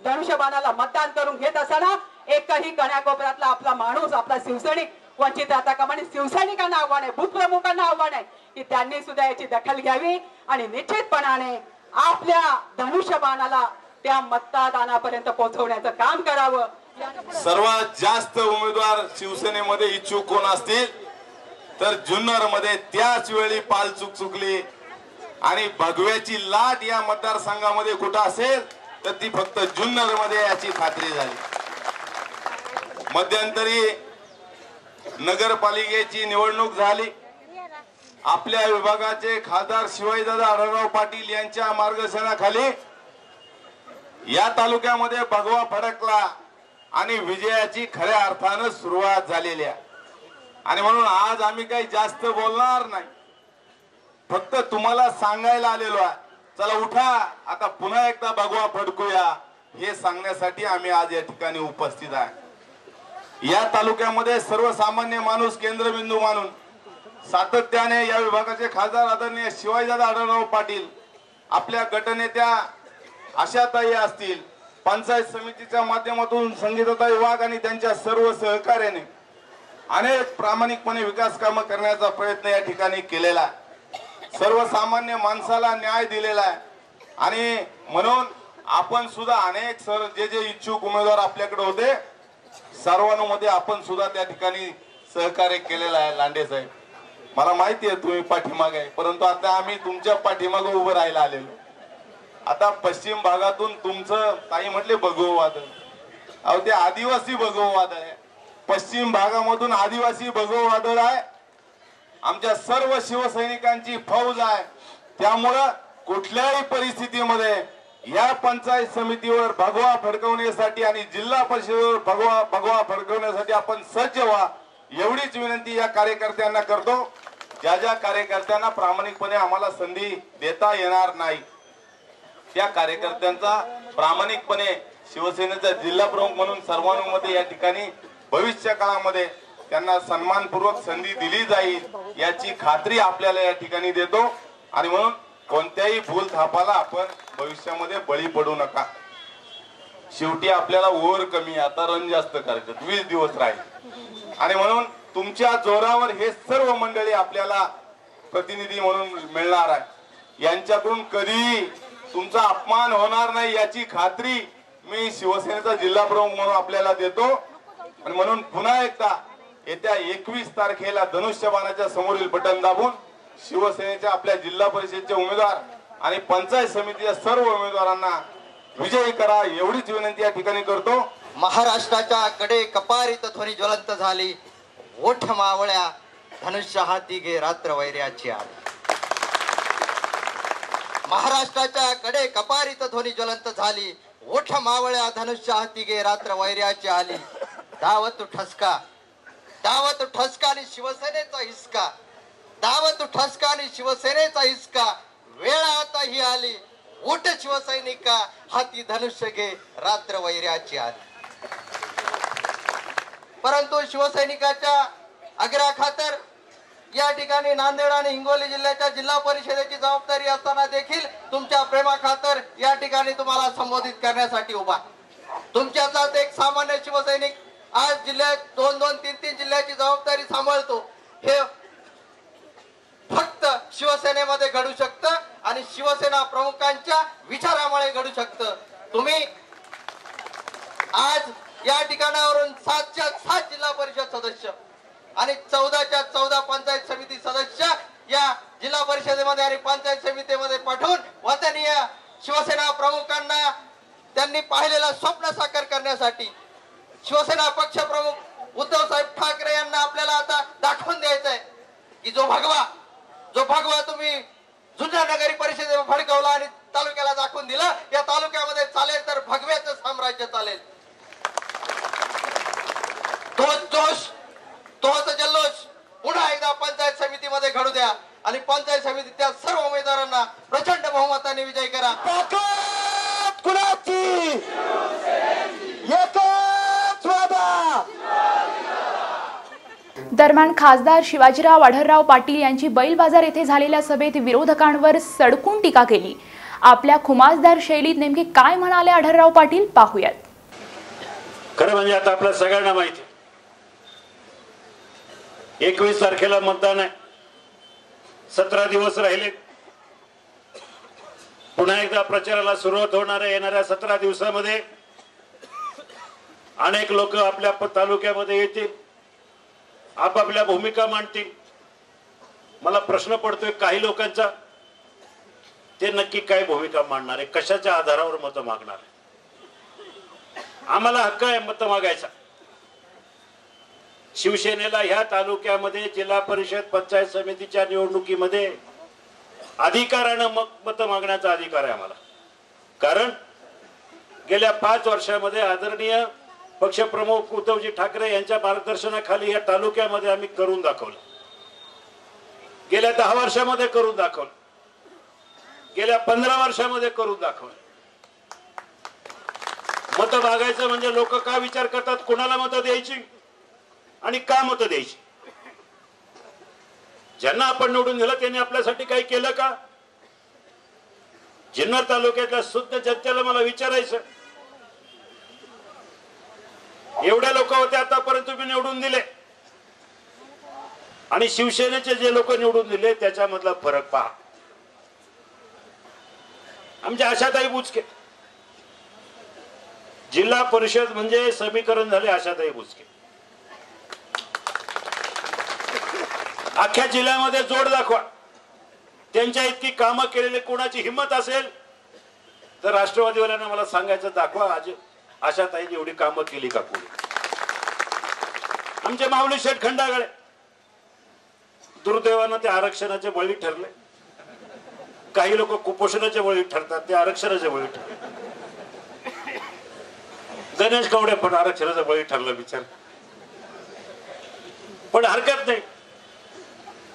S7: धनुष्यबाणाला मतदान करून घेत असताना एकही कण्याकोपऱ्यातला आपला माणूस, आपला शिवसैनिक वंचित राहता कामा नये. शिवसैनिकांना आव्हान आहे, भूतप्रमुखांना आव्हान आहे की त्यांनी सुद्धा याची दखल घ्यावी आणि निश्चितपणाने आपल्या धनुष्यबाणाला त्या मतदानापर्यंत पोहोचवण्याचं काम करावं.
S10: सर्वात जास्त उमेदवार शिवसेनेमध्ये इच्छुक कोण असतील तर जुन्नर मध्ये त्याच वेळी पालचूक चुकली. आणि भगव्याची लाट या मतदारसंघामध्ये कुठं असेल तर ती फक्त जुन्नर मध्ये याची खात्री झाली. मध्यंतरी नगरपालिकेची निवडणूक झाली. आपल्या विभागाचे खासदार शिवाजीदादा आढळराव पाटील यांच्या मार्गदर्शनाखाली या तालुक्यामध्ये भगवा फडकला आणि विजयाची खऱ्या अर्थानं सुरुवात झालेली आहे. आणि म्हणून आज आम्ही काही जास्त बोलणार नाही, फक्त तुम्हाला सांगायला आलेलो आहे, चला उठा आता पुन्हा एकदा भगवा फडकूया हे सांगण्यासाठी आम्ही आज या ठिकाणी उपस्थित आहे. या तालुक्यामध्ये सर्वसामान्य माणूस केंद्रबिंदू मानून सातत्याने या विभागाचे खासदार आदरणीय शिवाजीदादा आढळराव पाटील, आपल्या गटनेत्या आशाताई असतील, पंचायत समितीच्या माध्यमातून संगीताताई वाघ आणि त्यांच्या सर्व सहकार्याने अनेक प्रामाणिकपणे विकास कामं करण्याचा प्रयत्न या ठिकाणी केलेला आहे. सर्वसामान्य माणसाला न्याय दिलेला आहे. आणि म्हणून आपण सुद्धा अनेक जे इच्छुक उमेदवार आपल्याकडे होते सर्वांमध्ये आपण सुद्धा त्या ठिकाणी सहकार्य केलेलं आहे. लांडे साहेब, मला माहिती आहे तुम्ही पाठीमागे आहे, परंतु आता आम्ही तुमच्या पाठीमागे उभं राहायला आलेलो. आता पश्चिम भागातून तुमचं ताई म्हटले भगवं वादळ, अहो ते आदिवासी भगवं वादळ आहे. पश्चिम भागामधून आदिवासी भगवं वादळ आहे. आमच्या सर्व शिवसैनिकांची फौज आहे. त्यामुळं कुठल्याही परिस्थितीमध्ये या पंचायत समितीवर भगवा फडकवण्यासाठी आणि जिल्हा परिषदेवर भगवा फडकवण्यासाठी आपण सज्ज व्हा एवढीच विनंती या कार्यकर्त्यांना करतो. ज्या ज्या कार्यकर्त्यांना प्रामाणिकपणे आम्हाला संधी देता येणार नाही त्या कार्यकर्त्यांचा प्रामाणिकपणे शिवसेनेचा जिल्हा प्रमुख म्हणून सर्वांमध्ये या ठिकाणी भविष्य काळामध्ये त्यांना सन्मानपूर्वक संधी दिली जाईल याची खात्री आपल्याला या ठिकाणी देतो. आणि म्हणून कोणत्याही भूल थापाला आपण भविष्यामध्ये बळी पडू नका. शेवटी आपल्याला ओव्हर कमी, आता रन जास्त करायचं, 20 दिवस राहील. आणि म्हणून तुमच्या जोरावर हे सर्व मंडळी आपल्याला प्रतिनिधी म्हणून मिळणार आहे. यांच्याकडून कधीही तुमचा अपमान होणार नाही याची खात्री मी शिवसेनेचा जिल्हा प्रमुख म्हणून आपल्याला देतो. आणि म्हणून पुन्हा एकदा येत्या 21 तारखेला धनुष्यबाणाच्या समोरील बटन दाबून शिवसेनेच्या आपल्या जिल्हा परिषदेचे उमेदवार आणि पंचायत समितीच्या सर्व उमेदवारांना विजयी करा एवढीच विनंती या ठिकाणी करतो.
S11: महाराष्ट्राच्या कडे कपारीत ध्वनी ज्वलंत झाली, ओठ मावळ्या धनुष्य हाती घे रात्र वैर्याची आली. महाराष्ट्राच्या कडे कपारीत ध्वनी ज्वलंत झाली, ओठ मावळ्या धनुष्य हाती घे रात्र वैर्याची आली. दावत ठसका, दावत ठसका आणि शिवसेनेचा हिसका, दावत ठसका आणि शिवसेनेचा हिसका, वेळ आता ही आली, उठ शिवसैनिका हाती धनुष्य घे रात्र वैर्याची आली. परंतु शिवसैनिकाच्या आग्रहाखातर या ठिकाणी नांदेड आणि हिंगोली जिल्ह्याच्या जिल्हा परिषदेची जबाबदारी असताना देखील तुमच्या प्रेमाखातर या ठिकाणी तुम्हाला संबोधित करण्यासाठी उभा. तुमच्यातलाच एक सामान्य शिवसैनिक आज जिल्ह्यात 2-2, 3-3 जिल्ह्याची जबाबदारी सांभाळतो. हे फक्त शिवसेनेमध्ये घडू शकतं आणि शिवसेना प्रमुखांच्या विचारामुळे घडू शकतं. तुम्ही आज या ठिकाणावरून 7च्या 7 जिल्हा परिषद सदस्य आणि 14च्या 14 पंचायत समिती सदस्य या जिल्हा परिषदेमध्ये आणि पंचायत समितीमध्ये पाठवून वतनीय शिवसेना प्रमुखांना त्यांनी पाहिलेलं स्वप्न साकार करण्यासाठी शिवसेना पक्ष प्रमुख उद्धव साहेब ठाकरे यांना आपल्याला आता दाखवून द्यायचं आहे की जो भगवा तुम्ही जुन्या नगरी परिषदेवर फडकवला आणि तालुक्याला दाखवून दिला, या तालुक्यामध्ये चालेल तर भगव्याचं साम्राज्य चालेल. तोच जोश, तोच जल्लोष पुन्हा एकदा पंचायत समितीमध्ये घडू द्या आणि पंचायत समितीच्या सर्व उमेदवारांना प्रचंड बहुमताने विजय करा.
S1: दरम्यान खासदार शिवाजीराव आढळराव पाटील यांची बैल बाजार येथे झालेल्या सभेत विरोधकांवर सडकून टीका केली. आपल्या खुमासदार शैलीत नेमके काय म्हणाले आढळराव पाटील पाहूयात.
S12: खरं म्हणजे आता आपल्या सगळ्यांना माहिती 21 तारखेला मतदान आहे, 17 दिवस राहिले. पुन्हा एकदा प्रचाराला सुरुवात होणार आहे. येणाऱ्या 17 दिवसामध्ये अनेक लोक आपल्या तालुक्यामध्ये येतील, आपापल्या भूमिका मांडतील. मला प्रश्न पडतोय काही लोकांचा, ते नक्की काय भूमिका मांडणार आहे, कशाच्या आधारावर मतं मागणार आहे. आम्हाला हक्क आहे मतं मागायचा, शिवसेनेला ह्या तालुक्यामध्ये जिल्हा परिषद पंचायत समितीच्या निवडणुकीमध्ये अधिकारानं मत मागण्याचा अधिकार आहे आम्हाला. कारण गेल्या 5 वर्षामध्ये आदरणीय पक्षप्रमुख उद्धवजी ठाकरे यांच्या मार्गदर्शनाखाली या तालुक्यामध्ये आम्ही करून दाखवलं. गेल्या 10 वर्षामध्ये करून दाखवलं. गेल्या 15 वर्षामध्ये करून दाखवलं. मत मागायचं म्हणजे लोक काय विचार करतात, कोणाला मतं द्यायची आणि का मतं द्यायची. ज्यांना आपण निवडून दिलं त्यांनी आपल्यासाठी काही केलं का. जुन्नर तालुक्यातल्या शुद्ध जनतेला मला विचारायचं, एवढे लोक होते आतापर्यंत तुम्ही निवडून दिले आणि शिवसेनेचे जे लोक निवडून दिले त्याच्यामधला फरक पहा. आमच्या आशाताई बुचके, जिल्हा परिषद म्हणजे समीकरण झाले आशाताई बुचके. अख्ख्या जिल्ह्यामध्ये जोड दाखवा. त्यांच्या इतकी कामं केलेली कोणाची हिंमत असेल तर राष्ट्रवादीवाल्यांना मला सांगायचं, दाखवा आज आशाताईंनी एवढी कामं केली का कोणी. आमचे माऊली शेठ खंडागळे दुर्दैवानं ते आरक्षणाचे बळी ठरले. काही लोक कुपोषणाचे बळी ठरतात, ते आरक्षणाचे बळी ठरले. गणेश कवडे पण आरक्षणाचा बळी ठरलं विचार. पण हरकत नाही,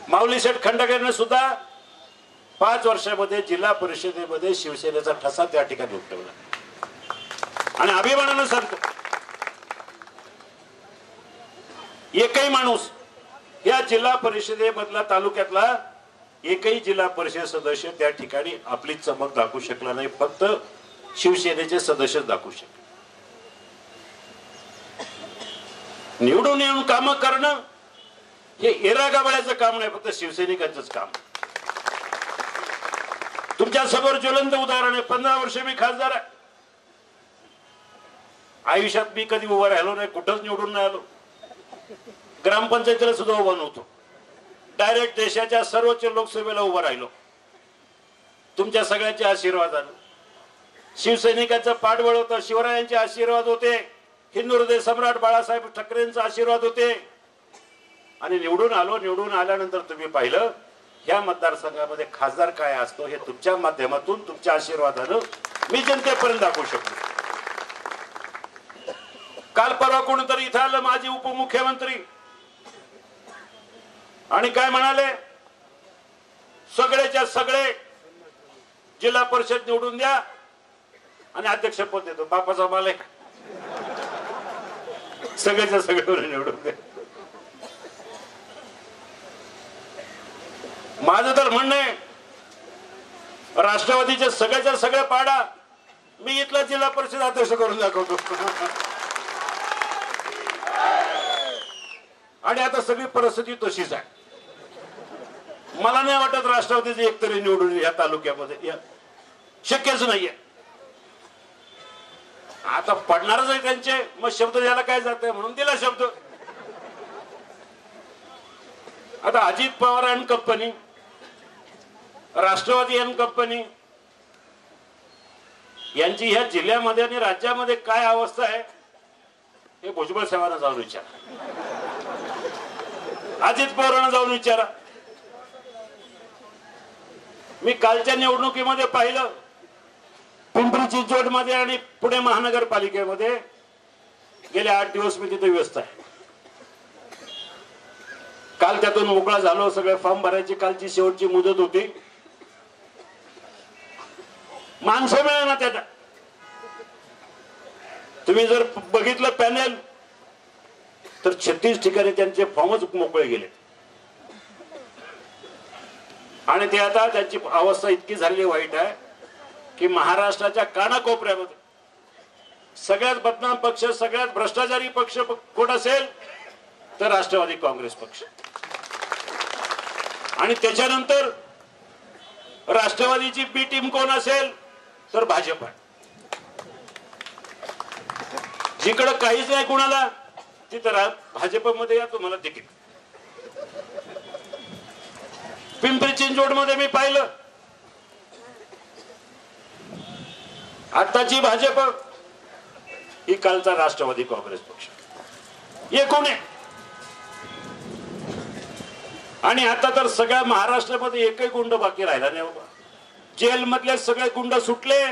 S12: माऊली शेठ खंडागळेने सुद्धा 5 वर्षामध्ये जिल्हा परिषदेमध्ये शिवसेनेचा ठसा त्या ठिकाणी उठवला. आणि अभिमानानं सांगतो, एकही माणूस या जिल्हा परिषदेमधला तालुक्यातला एकही जिल्हा परिषद सदस्य त्या ठिकाणी आपली चमक दाखवू शकला नाही. फक्त शिवसेनेचे सदस्य दाखवू शकले. निवडून येऊन काम करणं हे एरा गावळ्याचं काम नाही, फक्त शिवसैनिकांचंच काम. तुमच्या समोर ज्वलंत उदाहरण आहे. 15 वर्ष मी खासदार आहे. आयुष्यात मी कधी उभा राहिलो नाही, कुठंच निवडून नाही आलो. ग्रामपंचायतीला सुद्धा उभा नव्हतो. डायरेक्ट देशाच्या सर्वोच्च लोकसभेला उभा राहिलो. तुमच्या सगळ्यांच्या आशीर्वादानं. शिवसैनिकांचं पाठबळ होतं, शिवरायांचे आशीर्वाद होते, हिंदू हृदय सम्राट बाळासाहेब ठाकरेंचा आशीर्वाद होते. आणि निवडून आलो. निवडून आल्यानंतर तुम्ही पाहिलं ह्या मतदारसंघामध्ये खासदार काय असतो हे तुमच्या माध्यमातून, तुमच्या आशीर्वादानं मी जनतेपर्यंत दाखवू शकतो. काल परवा कोणतरी इथं आलं, माजी उपमुख्यमंत्री, आणि काय म्हणाले, सगळेच्या सगळे जिल्हा परिषद निवडून द्या आणि अध्यक्षपद देतो. बापाचा मालक सगळेच्या सगळे निवडून द्या. माझं तर म्हणणं आहे, राष्ट्रवादीचे सगळ्याच्या सगळे पाडा मी इथला जिल्हा परिषद अध्यक्ष करून दाखवतो. आणि आता सगळी परिस्थिती तशीच आहे. मला नाही वाटत राष्ट्रवादीचे एकतरी निवडून या तालुक्यामध्ये शक्यच नाहीये. आता पडणारच आहे त्यांचे, मग शब्द द्यायला काय जाते म्हणून दिला शब्द. आता Ajit Pawar and company, Rashtrawadi and company यांची ह्या जिल्ह्यामध्ये आणि राज्यामध्ये काय अवस्था आहे हे भुजबळ साहेबांना जाऊन विचारा, अजित पवारांना जाऊन विचारा. मी कालच्या निवडणुकीमध्ये पाहिलं, पिंपरी चिंचवड मध्ये आणि पुणे महानगरपालिकेमध्ये गेले 8 दिवस मी तिथे व्यस्त आहे. काल त्यातून मोकळा झालो. सगळे फॉर्म भरायची कालची शेवटची मुदत होती. माणसं मिळेना त्याचा. तुम्ही जर बघितलं पॅनेल तर 36 ठिकाणी त्यांचे फॉर्मच मोकळे गेले. आणि ते आता त्यांची अवस्था इतकी झालेली वाईट आहे की महाराष्ट्राच्या कानाकोपऱ्यामध्ये सगळ्यात बदनाम पक्ष, सगळ्यात भ्रष्टाचारी पक्ष कोण असेल तर राष्ट्रवादी काँग्रेस पक्ष. आणि त्याच्यानंतर राष्ट्रवादीची बी टीम कोण असेल तर भाजप आहे. जिकडं काहीच नाही कुणाला तिथं भाजपमध्ये या तुम्हाला तिकीट. पिंपरी चिंचवड मध्ये मी पाहिलं, आताची भाजप ही कालचा राष्ट्रवादी काँग्रेस पक्ष. हे कोण आहे? आणि आता तर सगळ्या महाराष्ट्रामध्ये एकही गुंड बाकी राहिला नाही बाबा. जेलमधले सगळे गुंड सुटले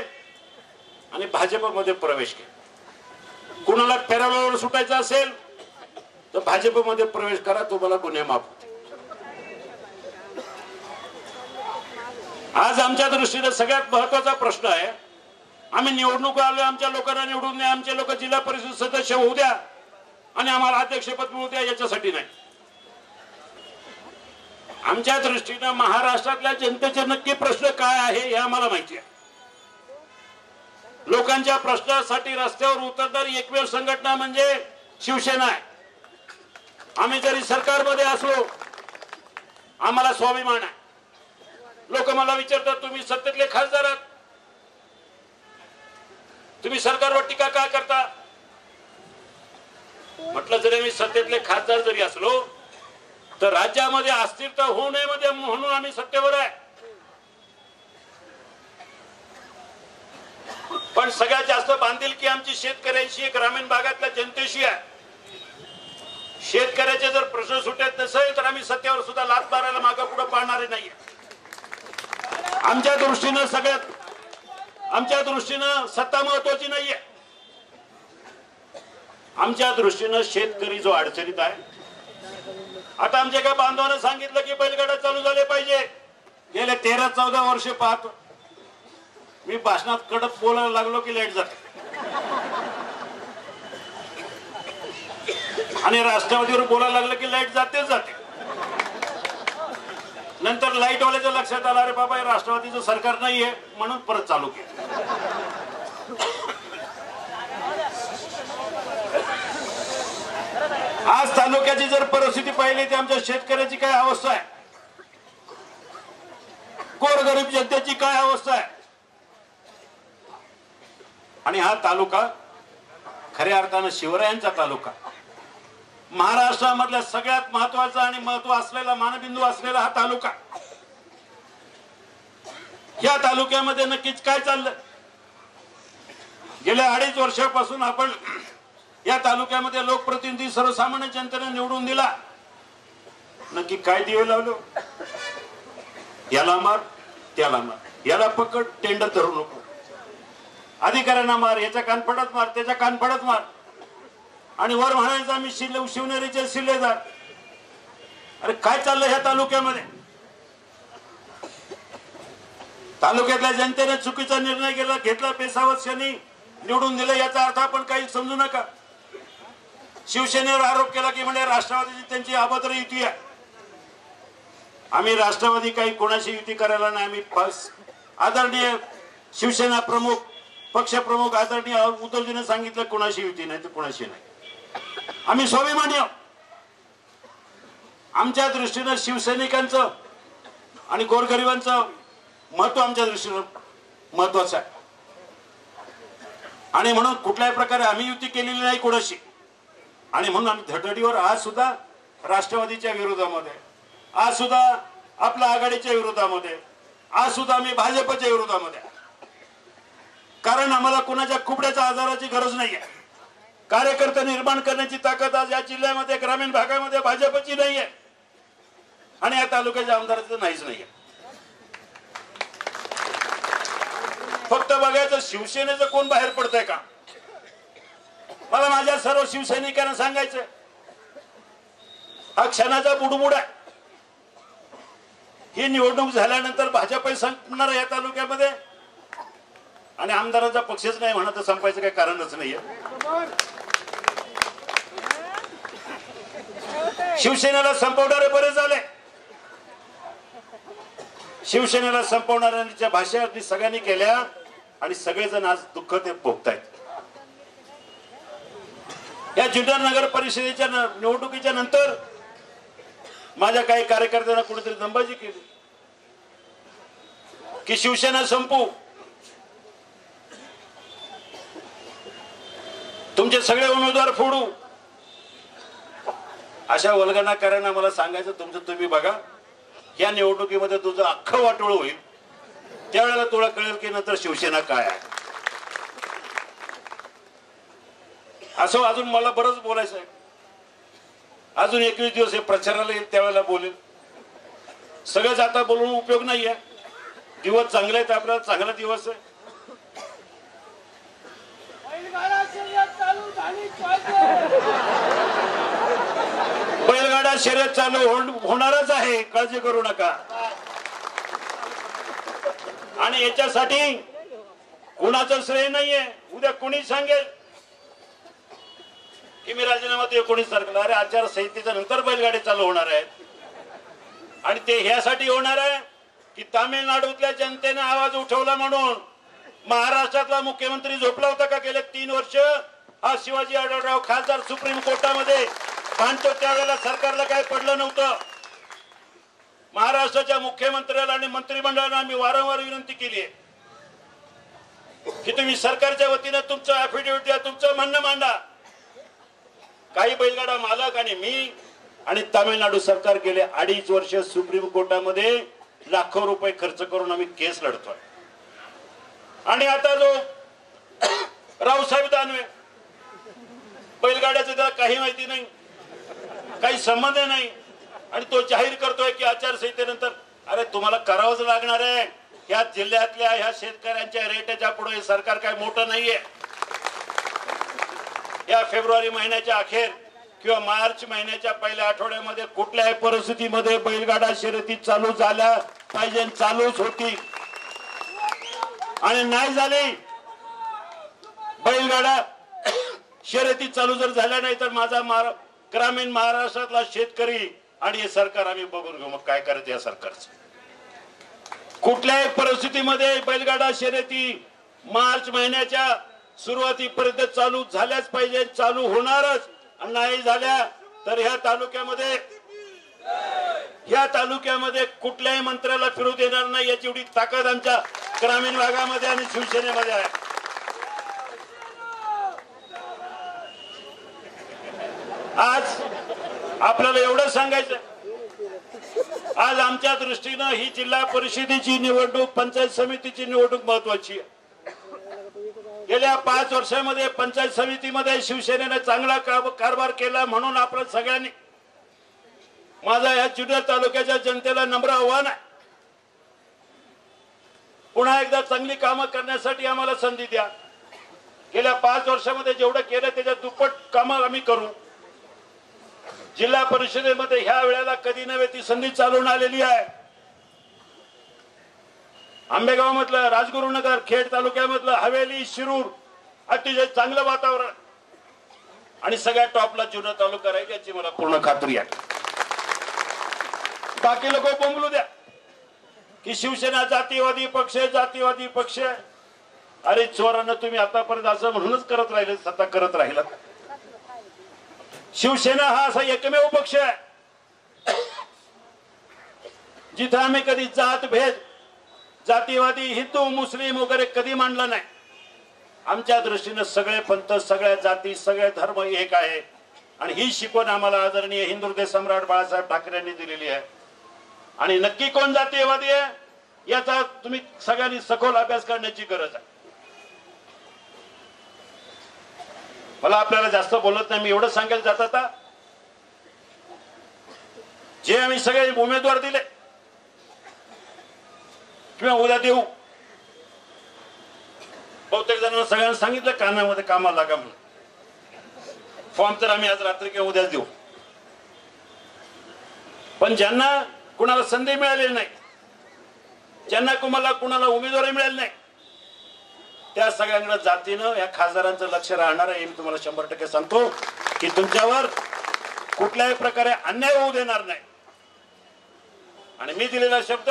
S12: आणि भाजपमध्ये प्रवेश केला. कुणाला पॅरालॉल सुटायचं असेल तर भाजपमध्ये प्रवेश करा, तुम्हाला गुन्हे माफ होते. आज आमच्या दृष्टीने सगळ्यात महत्वाचा प्रश्न आहे, आम्ही निवडणूक आलो, आमच्या लोकांना निवडून द्या, आमचे लोक जिल्हा परिषद सदस्य होऊ द्या आणि आम्हाला अध्यक्षपद मिळू द्या, याच्यासाठी नाही. आमच्या दृष्टीने महाराष्ट्रातल्या जनतेचे नक्की प्रश्न काय आहे हे आम्हाला माहिती आहे. लोकांच्या प्रश्नासाठी रस्त्यावर उतरणारी एकमेव संघटना म्हणजे शिवसेना आहे. आम्ही जरी सरकारमध्ये असलो आम्हाला स्वाभिमान आहे. लोक मला विचारतात, तुम्ही सत्तेतले खासदार आहात, तुम्ही सरकारवर टीका का करता? म्हटलं, जरी मी सत्तेतले खासदार जरी असलो तर राज्यामध्ये अस्थिरता होऊ नये म्हणून आम्ही सत्तेवर आहे. पण सगळ्यात जास्त बांधिलकी आमची शेतकऱ्यांशी, ग्रामीण भागातल्या जनतेशी आहे. शेतकऱ्याचे जर प्रश्न सुटत नसेल तर आम्ही सत्तेवर सुद्धा लाथ मारायला मागे पुढे पाहणारे नाहीये. आमच्या दृष्टीनं सत्ता महत्वाची नाहीये. आमच्या दृष्टीनं शेतकरी जो अडचणीत आहे. आता आमच्या एका बांधवानं सांगितलं की बैलगाडा चालू झाले पाहिजे. गेले 13-14 वर्ष पाहतो मी भाषणात कडक बोलायला लागलो की लाईट जाते आणि राष्ट्रवादीवर बोलायला लागलं की लाईट जातेच जाते. नंतर लाईट वाल्याच्या लक्षात आलं, अरे बाबा हे राष्ट्रवादीचं सरकार नाहीये, म्हणून परत चालू केलं. आज तालुक्याची जर परिस्थिती पाहिली तर आमच्या शेतकऱ्याची काय अवस्था आहे, गोरगरीब जनतेची काय अवस्था आहे. आणि हा तालुका खऱ्या अर्थानं शिवरायांचा तालुका, महाराष्ट्रामधल्या सगळ्यात महत्वाचा आणि महत्व असलेला मानबिंदू असलेला हा तालुका. या तालुक्यामध्ये नक्कीच काय चाललं? गेल्या 2.5 वर्षापासून आपण या तालुक्यामध्ये लोकप्रतिनिधी सर्वसामान्य जनतेने निवडून दिला. नक्की काय दिवे लावलो? याला मार, त्याला मार, याला पकड, टेंडर धरू नको, अधिकाऱ्यांना मार, याच्या कानफडात मार, त्याच्या कानफडात मार, आणि वर म्हणायचं आम्ही शिवनेरीचे शिल्लेदार. अरे काय चाललंय ह्या तालुक्यामध्ये? तालुक्यातल्या जनतेने चुकीचा निर्णय घेतला, पेशावशाने निवडून दिलं, याचा अर्थ आपण काही समजू नका. शिवसेनेवर आरोप केला की म्हणजे राष्ट्रवादीची त्यांची अभद्र युती आहे. आम्ही राष्ट्रवादी काही कोणाशी युती करायला नाही. आम्ही आदरणीय शिवसेना प्रमुख, पक्षप्रमुख आदरणीय उद्धवजीने सांगितलं कोणाशी युती नाही तर कोणाशी नाही. आम्ही स्वाभिमानी आहोत. आमच्या दृष्टीनं शिवसैनिकांचं आणि गोरगरिबांचं महत्व आमच्या दृष्टीनं महत्वाचं आहे. आणि म्हणून कुठल्याही प्रकारे आम्ही युती केलेली नाही कोणाशी. आणि म्हणून आम्ही धडधडीवर आज सुद्धा राष्ट्रवादीच्या विरोधामध्ये, आज सुद्धा आपल्या आघाडीच्या विरोधामध्ये, आज सुद्धा आम्ही भाजपच्या विरोधामध्ये. कारण आम्हाला कोणाच्या कुबड्याच्या आजाराची गरज नाहीये. कार्यकर्ते निर्माण करण्याची ताकद आज या जिल्ह्यामध्ये, ग्रामीण भागामध्ये भाजपची नाहीये आणि या तालुक्याच्या आमदाराचं नाहीच नाहीये. फक्त बघायचं शिवसेनेचं कोण बाहेर पडतंय का. मला माझ्या सर्व शिवसैनिकांना सांगायचं, हा क्षणाचा बुडबुड आहे. ही निवडणूक झाल्यानंतर भाजप संपणार या तालुक्यामध्ये आणि आमदारांचा पक्षच नाही म्हणत, संपायचं काही कारणच नाहीये. शिवसेनेला संपवणारे बरे झाले. शिवसेनेला संपवणाऱ्यांच्या भाषा सगळ्यांनी केल्या आणि सगळेजण आज दुःख ते भोगतायत. या जुन्नर नगर परिषदेच्या निवडणुकीच्या नंतर माझ्या काही कार्यकर्त्यांना कुणीतरी दंबाजी केली की शिवसेना संपू, तुमचे सगळे उमेदवार फोडू. अशा वल्गनाकारांना मला सांगायचं, तुमचं तुम्ही बघा. या निवडणुकीमध्ये तुझं अख्खं वाटोळ होईल, त्यावेळेला तुला कळेल की नंतर शिवसेना काय आहे. असं अजून मला बरंच बोलायचं आहे. अजून 21 दिवस हे प्रचाराला येईल, त्यावेळेला बोलेल. सगळं जाता बोलून उपयोग नाहीये. दिवस चांगले आहेत, आपल्याला चांगला दिवस आहे. बैलगाडा शर्यत चालू होणारच आहे, काळजी करू नका. आणि याच्यासाठी कुणाचं श्रेय नाहीये. उद्या कोणी सांगेल की मी राजीनामा देऊ, कोणी सरकार, अरे आचारसंहितेच्या नंतर बैलगाडी चालू होणार आहेत. आणि ते ह्यासाठी होणार आहे की तामिळनाडूतल्या जनतेने आवाज उठवला म्हणून महाराष्ट्रातला मुख्यमंत्री झोपला होता का गेले 3 वर्ष? हा शिवाजी आढळराव खासदार सुप्रीम कोर्टामध्ये भांडतो त्यावेळेला सरकारला काय पडलं नव्हतं. महाराष्ट्राच्या मुख्यमंत्र्याला आणि मंत्रिमंडळाला आम्ही वारंवार विनंती केली आहे की तुम्ही सरकारच्या वतीनं तुमचं ऍफिडेव्हिट द्या, तुमचं म्हणणं मांडा. काही बैलगाडा मालक आणि मी आणि तामिळनाडू सरकार गेले 2.5 वर्ष सुप्रीम कोर्टामध्ये लाखो रुपये खर्च करून आम्ही केस लढतोय. आणि आता जो रावसाहेब दानवे, बैलगाड्याचं त्याला काही माहिती नाही, काही संबंध नाही, आणि तो जाहीर करतोय की आचारसंहितेनंतर. अरे तुम्हाला करावंच लागणार आहे. या जिल्ह्यातल्या ह्या शेतकऱ्यांच्या रेटच्या पुढे सरकार काय मोठं नाहीये. या फेब्रुवारी महिन्याच्या अखेर किंवा मार्च महिन्याच्या पहिल्या आठवड्यामध्ये कुठल्याही परिस्थितीमध्ये बैलगाडा शर्यती चालू झाल्या पाहिजे, चालूच होती. आणि नाही झाली बैलगाडा शर्यती चालू जर झाल्या नाही तर माझा ग्रामीण महाराष्ट्रातला शेतकरी आणि हे सरकार आम्ही बघून घेऊ मग काय करायचं या सरकारचं. कुठल्याही परिस्थितीमध्ये बैलगाडा शर्यती मार्च महिन्याच्या सुरुवातीपर्यंत चालू झाल्याच पाहिजे, चालू होणारच. नाही झाल्या तर ह्या तालुक्यामध्ये कुठल्याही मंत्र्याला फिरू देणार नाही, याची एवढी ताकद आमच्या ग्रामीण भागामध्ये आणि शिवसेनेमध्ये आहे. आज आपल्याला एवढं सांगायचं, आज आमच्या दृष्टीनं ही जिल्हा परिषदेची निवडणूक, पंचायत समितीची निवडणूक महत्वाची आहे. गेल्या 5 वर्षामध्ये पंचायत समितीमध्ये शिवसेनेने चांगला कारभार केला म्हणून आपण सगळ्यांनी, माझा या जुन्नर तालुक्याच्या जनतेला नम्र आव्हान आहे, पुन्हा एकदा चांगली कामं करण्यासाठी आम्हाला संधी द्या. गेल्या 5 वर्षामध्ये जेवढं केलं त्याच्या दुप्पट कामं आम्ही करू. जिल्हा परिषदेमध्ये ह्या वेळेला कधी नव्हे ती संधी चालून आलेली आहे. आंबेगाव मधलं, राजगुरुनगर, खेड तालुक्यामधलं, हवेली, शिरूर, अतिशय चांगलं वातावरण आणि सगळ्या टॉपला जुन्नर तालुका राहील याची मला पूर्ण खात्री आहे. बाकी लोक बोंबलू द्या की शिवसेना जातीवादी पक्ष, जातीवादी पक्ष. अरे चोरांना तुम्ही आतापर्यंत असं म्हणूनच करत राहिले, सत्ता करत राहिला. शिवसेना हा असा एकमेव पक्ष आहे जिथे आम्ही कधी जात भेद, जातीवादी, हिंदू मुस्लिम वगैरे कधी मांडला नाही. आमच्या दृष्टीने सगळे पंथ, सगळ्या जाती, सगळे धर्म एक आहे. आणि ही शिकवण आम्हाला आदरणीय हिंदुहृदय सम्राट बाळासाहेब ठाकरे यांनी दिलेली आहे. आणि नक्की कोण जातीयवादी आहे याचा तुम्ही सगळ्यांनी सखोल अभ्यास करण्याची गरज आहे. मला आपल्याला जास्त बोलत नाही, मी एवढं सांगायला जात आता, जे आम्ही सगळे उमेदवार दिले किंवा उद्या देऊ, बहुतेक जणांना सगळ्यांना सांगितलं कानामध्ये कामाला लागा म्हणून. फॉर्म तर आम्ही आज रात्री किंवा उद्याच देऊ. पण ज्यांना कुणाला संधी मिळालेली नाही, ज्यांना कुणाला उमेदवारी मिळाली नाही, त्या सगळ्यांकडे जातीनं या खासदारांचं लक्ष राहणार आहे. मी तुम्हाला 100% सांगतो की तुमच्यावर कुठल्याही प्रकारे अन्याय होऊ देणार नाही. आणि मी दिलेला शब्द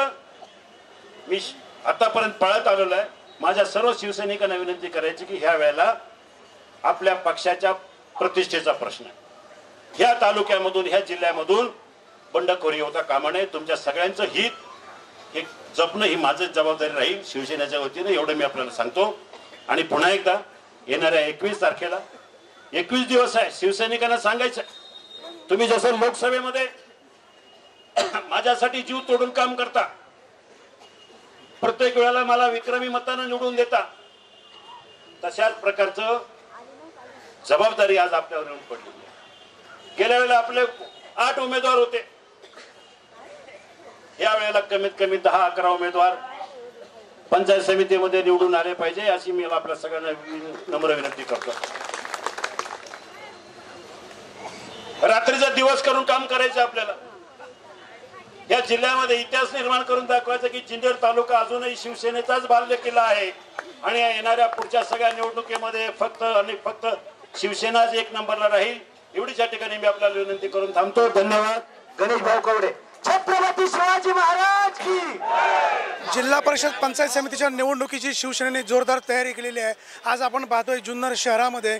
S12: मी आतापर्यंत पाळत आलेलो आहे. माझ्या सर्व शिवसैनिकांना विनंती करायची की ह्या वेळेला आपल्या पक्षाच्या प्रतिष्ठेचा प्रश्न आहे. ह्या तालुक्यामधून, ह्या जिल्ह्यामधून बंडखोरी होता कामा नये. तुमच्या सगळ्यांचं हित हे जपणं ही माझी जबाबदारी राहील शिवसेनेच्या वतीने, एवढं मी आपल्याला सांगतो. आणि पुन्हा एकदा येणाऱ्या 21 तारखेला 21 दिवस आहे, शिवसैनिकांना सांगायचं तुम्ही जसं लोकसभेमध्ये माझ्यासाठी जीव तोडून काम करता, प्रत्येक वेळेला मला विक्रमी मतानं निवडून देता, तशाच प्रकारचं जबाबदारी आज आपल्यावर येऊन पडलेली आहे. गेल्या वेळेला आपले 8 उमेदवार होते, यावेळेला कमीत कमी 10-11 उमेदवार पंचायत समितीमध्ये निवडून आले पाहिजे अशी मी आपल्या सगळ्यांना नम्र विनंती करतो. रात्रीचा दिवस करून काम करायचं आपल्याला. या जिल्ह्यामध्ये इतिहास निर्माण करून दाखवायचा की जुन्नर तालुका अजूनही शिवसेनेचाच बालेकिल्ला आहे आणि येणाऱ्या पुढच्या सगळ्या निवडणुकीमध्ये फक्त आणि फक्त शिवसेनाच एक नंबरला राहील. एवढीच या ठिकाणी मी आपल्याला विनंती करून थांबतो. धन्यवाद.
S9: गणेश भाऊ कवडे. छत्रपती शिवाजी महाराज की.
S2: जिल्हा परिषद पंचायत समितीच्या निवडणुकीची शिवसेनेने जोरदार तयारी केलेली आहे. आज आपण पाहतोय जुन्नर शहरामध्ये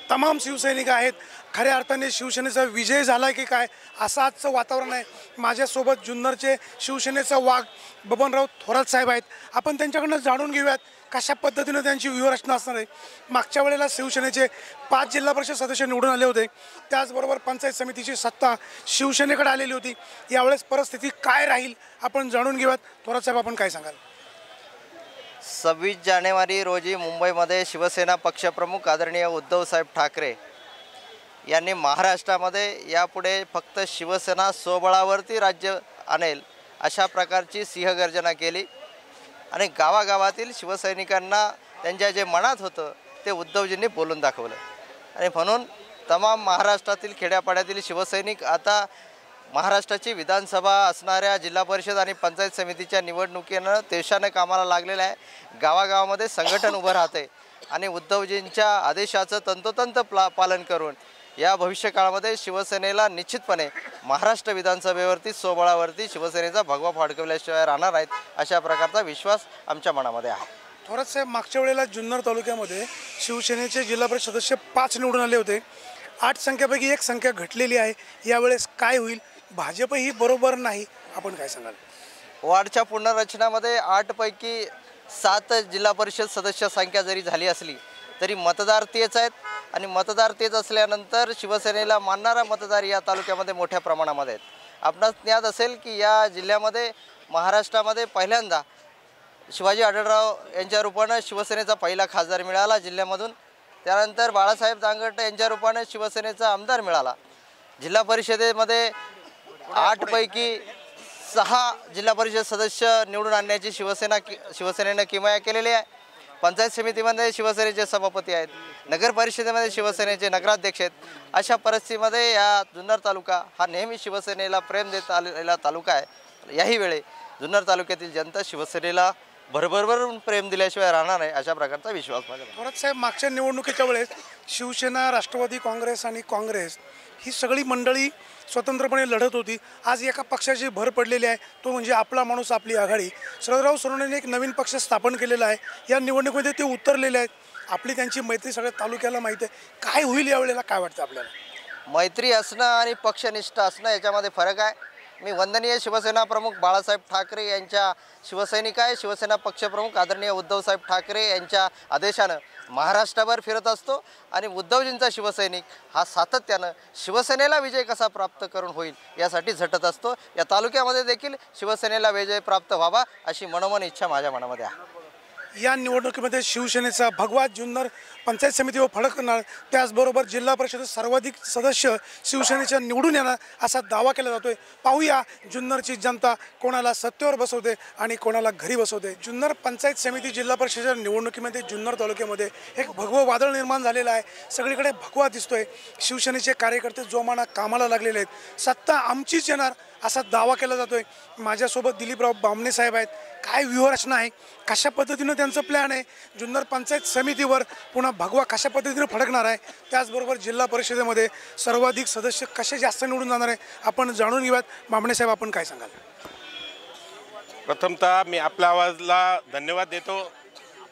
S2: तमाम शिवसैनिक आहेत. खऱ्या अर्थाने शिवसेनेचा विजय झाला की काय असं आजचं वातावरण आहे. माझ्यासोबत जुन्नरचे शिवसेनेचा वाघ बबनराव थोरात साहेब आहेत. आपण त्यांच्याकडनं जाणून घेऊयात कशा पद्धतीनं त्यांची व्यूहरचना असणार आहे. मागच्या वेळेला शिवसेनेचे 5 जिल्हा परिषद सदस्य निवडून आले होते. त्याचबरोबर पंचायत समितीची सत्ता शिवसेनेकडे आलेली होती. यावेळेस परिस्थिती काय राहील आपण जाणून घेऊयात. थोरात साहेब, आपण काय सांगाल?
S13: 26 जानेवारी रोजी मुंबईमध्ये शिवसेना पक्षप्रमुख आदरणीय उद्धवसाहेब ठाकरे यांनी महाराष्ट्रामध्ये यापुढे फक्त शिवसेना स्वबळावरती राज्य आणेल अशा प्रकारची सिंहगर्जना केली आणि गावागावातील शिवसैनिकांना त्यांच्या जे मनात होतं ते उद्धवजींनी बोलून दाखवलं. आणि म्हणून तमाम महाराष्ट्रातील खेड्यापाड्यातील शिवसैनिक आता महाराष्ट्राची विधानसभा असणाऱ्या जिल्हा परिषद आणि पंचायत समितीच्या निवडणुकीनं देशानं कामाला लागलेलं आहे. गावागावामध्ये संघटन उभं राहते आणि उद्धवजींच्या आदेशाचं तंतोतंत पालन करून या भविष्यकाळामध्ये शिवसेनेला निश्चितपणे महाराष्ट्र विधानसभेवरती स्वबळावरती शिवसेनेचा भगवा फडकवल्याशिवाय राहणार आहेत अशा प्रकारचा विश्वास आमच्या मनामध्ये आहे.
S2: थोरात साहेब, मागच्या वेळेला जुन्नर तालुक्यामध्ये शिवसेनेचे जिल्हा परिषद सदस्य 5 निवडून आले होते. 8 संख्येपैकी 1 संख्या घटलेली आहे. यावेळेस काय होईल? भाजपही बरोबर नाही, आपण काय सांगाल?
S13: वार्डच्या पुनर्रचनामध्ये 8 पैकी 7 जिल्हा परिषद सदस्य संख्या जरी झाली असली तरी मतदार तेच आहेत आणि मतदार तेच असल्यानंतर शिवसेनेला मानणारा मतदार या तालुक्यामध्ये मोठ्या प्रमाणामध्ये आहेत. आपणास ज्ञात असेल की या जिल्ह्यामध्ये महाराष्ट्रामध्ये पहिल्यांदा शिवाजी आढळराव यांच्या रूपानं शिवसेनेचा पहिला खासदार मिळाला जिल्ह्यामधून. त्यानंतर बाळासाहेब दांगट यांच्या रूपानं शिवसेनेचा आमदार मिळाला. जिल्हा परिषदेमध्ये 8 पैकी 6 जिल्हा परिषद सदस्य निवडून आणण्याची शिवसेनेनं किमया केलेली आहे. पंचायत समितीमध्ये शिवसेनेचे सभापती आहेत. नगर परिषदेमध्ये शिवसेनेचे नगराध्यक्ष आहेत. अशा परिस्थितीमध्ये या जुन्नर तालुका हा नेहमी शिवसेनेला प्रेम देत आलेला तालुका आहे. याही वेळी जुन्नर तालुक्यातील जनता शिवसेनेला भरभरून प्रेम दिल्याशिवाय राहणार नाही अशा प्रकारचा विश्वास माझा.
S2: थोरात साहेब, मागच्या निवडणुकीच्या वेळेस शिवसेना, राष्ट्रवादी काँग्रेस आणि काँग्रेस ही सगळी मंडळी स्वतंत्रपणे लढत होती. आज एका पक्षाची भर पडलेली आहे, तो म्हणजे आपला माणूस आपली आघाडी. शरदराव सोनवणेंनी एक नवीन पक्ष स्थापन केलेला आहे. या निवडणुकीमध्ये ते उतरलेले आहेत. आपली त्यांची मैत्री सगळ्या तालुक्याला माहीत आहे. काय होईल यावेळेला, काय वाटतं आपल्याला?
S13: मैत्री असणं आणि पक्षनिष्ठ असणं याच्यामध्ये फरक आहे. मी वंदनीय शिवसेना प्रमुख बाळासाहेब ठाकरे यांच्या शिवसैनिक आहे. शिवसेना पक्षप्रमुख आदरणीय उद्धवसाहेब ठाकरे यांच्या आदेशानं महाराष्ट्रभर फिरत असतो आणि उद्धवजींचा शिवसैनिक हा सातत्यानं शिवसेनेला विजय कसा प्राप्त करून होईल यासाठी झटत असतो. या तालुक्यामध्ये देखील शिवसेनेला विजय प्राप्त व्हावा अशी मनोमन इच्छा माझ्या मनामध्ये आहे.
S2: या निवडणुकीमध्ये शिवसेनेचा भगवा जुन्नर पंचायत समितीवर फडकणार. त्याचबरोबर जिल्हा परिषदेत सर्वाधिक सदस्य शिवसेनेच्या निवडून येणार असा दावा केला जातोय. पाहूया जुन्नरची जनता कोणाला सत्तेवर बसवते आणि कोणाला घरी बसवते. जुन्नर पंचायत समिती जिल्हा परिषदेच्या निवडणुकीमध्ये जुन्नर तालुक्यामध्ये एक भगवं वादळ निर्माण झालेलं आहे. सगळीकडे भगवा दिसतोय. शिवसेनेचे कार्यकर्ते जोमाना कामाला लागलेले आहेत. सत्ता आमचीच येणार असा दावा केला जातोय. माझ्यासोबत दिलीपराव बामणे साहेब आहेत. काय व्यूहरचना आहे, कशा पद्धतीनं त्यांचं प्लॅन आहे, जुन्नर पंचायत समितीवर पुन्हा भगवा कशा पद्धतीनं फडकणार आहे, त्याचबरोबर जिल्हा परिषदेमध्ये सर्वाधिक सदस्य कसे जास्त निवडून जाणार आहे आपण जाणून घेऊयात. बामणे साहेब, आपण काय सांगाल?
S14: प्रथमतः मी आपल्या आवाजला धन्यवाद देतो.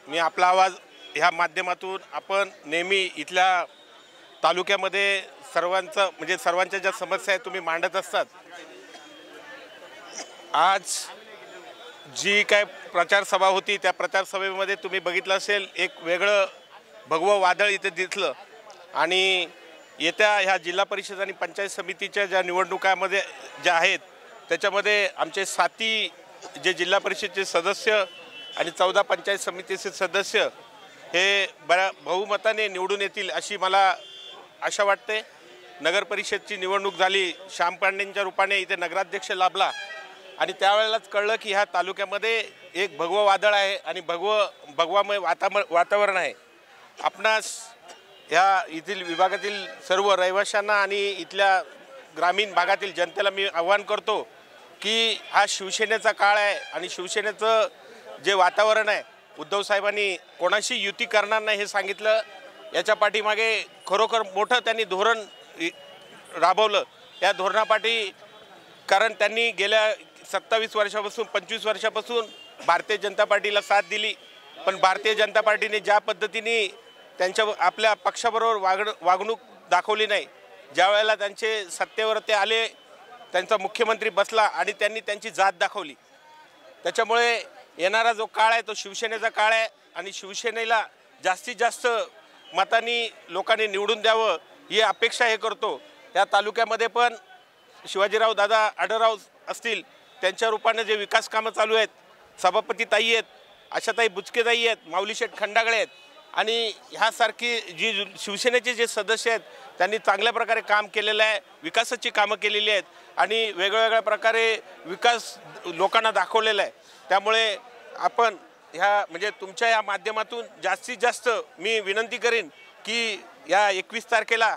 S14: मी आपला आवाज ह्या माध्यमातून आपण नेहमी इथल्या तालुक्यामध्ये सर्वांच्या ज्या समस्या आहेत तुम्ही मांडत असतात. आज जी काय प्रचार सभा होती त्या प्रचार सभेमध्ये तुम्ही बघितलं असेल एक वेगळं भगवं वादळ इथे दिसलं आणि येत्या ह्या जिल्हा परिषद आणि पंचायत समितीच्या ज्या निवडणुकामध्ये ज्या आहेत त्याच्यामध्ये आमचे 7 जे जिल्हा परिषदेचे सदस्य आणि 14 पंचायत समितीचे सदस्य हे बहुमताने निवडून येतील अशी मला आशा वाटते. नगर परिषदची निवडणूक झाली, श्याम पांडेंच्या रूपाने इथे नगराध्यक्ष लाभला आणि त्यावेळेलाच कळलं की ह्या तालुक्यामध्ये एक भगवं वादळ आहे आणि भगवामय वातावरण आहे. आपणास ह्या इथील विभागातील सर्व रहिवाशांना आणि इथल्या ग्रामीण भागातील जनतेला मी आवाहन करतो की हा शिवसेनेचा काळ आहे आणि शिवसेनेचं जे वातावरण आहे, उद्धव साहेबांनी कोणाशी युती करणार नाही हे सांगितलं. याच्या पाठीमागे खरोखर मोठं त्यांनी धोरण राबवलं. या धोरणापाठी कारण त्यांनी गेल्या 27 वर्षापासून 25 वर्षापासून भारतीय जनता पार्टीला साथ दिली, पण भारतीय जनता पार्टीने ज्या पद्धतीने आपल्या पक्षाबरोबर वागणूक दाखवली नाही. ज्या वेळेला त्यांचे सत्तेवर ते आले, त्यांचा मुख्यमंत्री बसला आणि त्यांनी त्यांची जात दाखवली. त्याच्यामुळे येणारा जो काळ आहे तो शिवसेनेचा काळ आहे आणि शिवसेनेला जास्तीत जास्त मतांनी लोकांनी निवडून द्यावं ही अपेक्षा हे करतो. या तालुक्यामध्ये पण शिवाजीराव दादा आढळराव असतील, त्यांच्या रूपाने जे विकास कामं चालू आहेत, सभापती ताई आहेत, आशाताई बुचके ताई आहेत, माऊलीशेठ खंडागळे आहेत आणि ह्यासारखी जी शिवसेनेचे जे सदस्य आहेत त्यांनी चांगल्या प्रकारे काम केलेलं आहे, विकासाची कामं केलेली आहेत आणि वेगवेगळ्या प्रकारे विकास लोकांना दाखवलेला आहे. त्यामुळे आपण म्हणजे तुमच्या या माध्यमातून जास्तीत जास्त मी विनंती करीन की या 21 तारखेला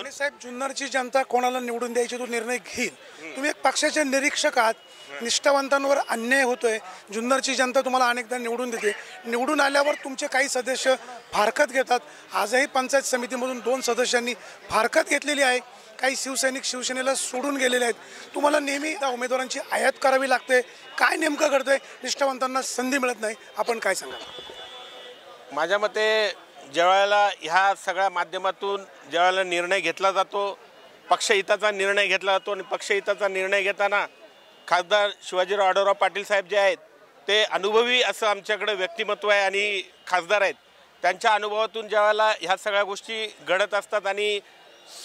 S2: साहेब जुन्नरची जनता कोणाला निवडून द्यायची तो निर्णय घेईल. तुम्ही एक पक्षाचे निरीक्षक आहात, निष्ठावंतांवर अन्याय होतोय, जुन्नरची जनता तुम्हाला अनेकदा निवडून देते, निवडून आल्यावर तुमचे काही सदस्य फारकत घेतात. आजही पंचायत समितीमधून 2 सदस्यांनी फारकत घेतलेली आहे. काही शिवसैनिक शिवसेनेला सोडून गेलेले आहेत. तुम्हाला नेहमी त्या उमेदवारांची आयात करावी लागते. काय नेमकं घडतंय? निष्ठावंतांना संधी मिळत नाही, आपण काय सांगाल?
S14: माझ्या मते ज्यावेळेला ह्या सगळ्या माध्यमातून ज्यावेळेला निर्णय घेतला जातो, पक्षहिताचा निर्णय घेतला जातो आणि पक्षहिताचा निर्णय घेताना खासदार शिवाजीराव आढळराव पाटील साहेब जे आहेत ते अनुभवी असं आमच्याकडे व्यक्तिमत्व आहे आणि खासदार आहेत. त्यांच्या अनुभवातून ज्यावेळेला ह्या सगळ्या गोष्टी घडत असतात आणि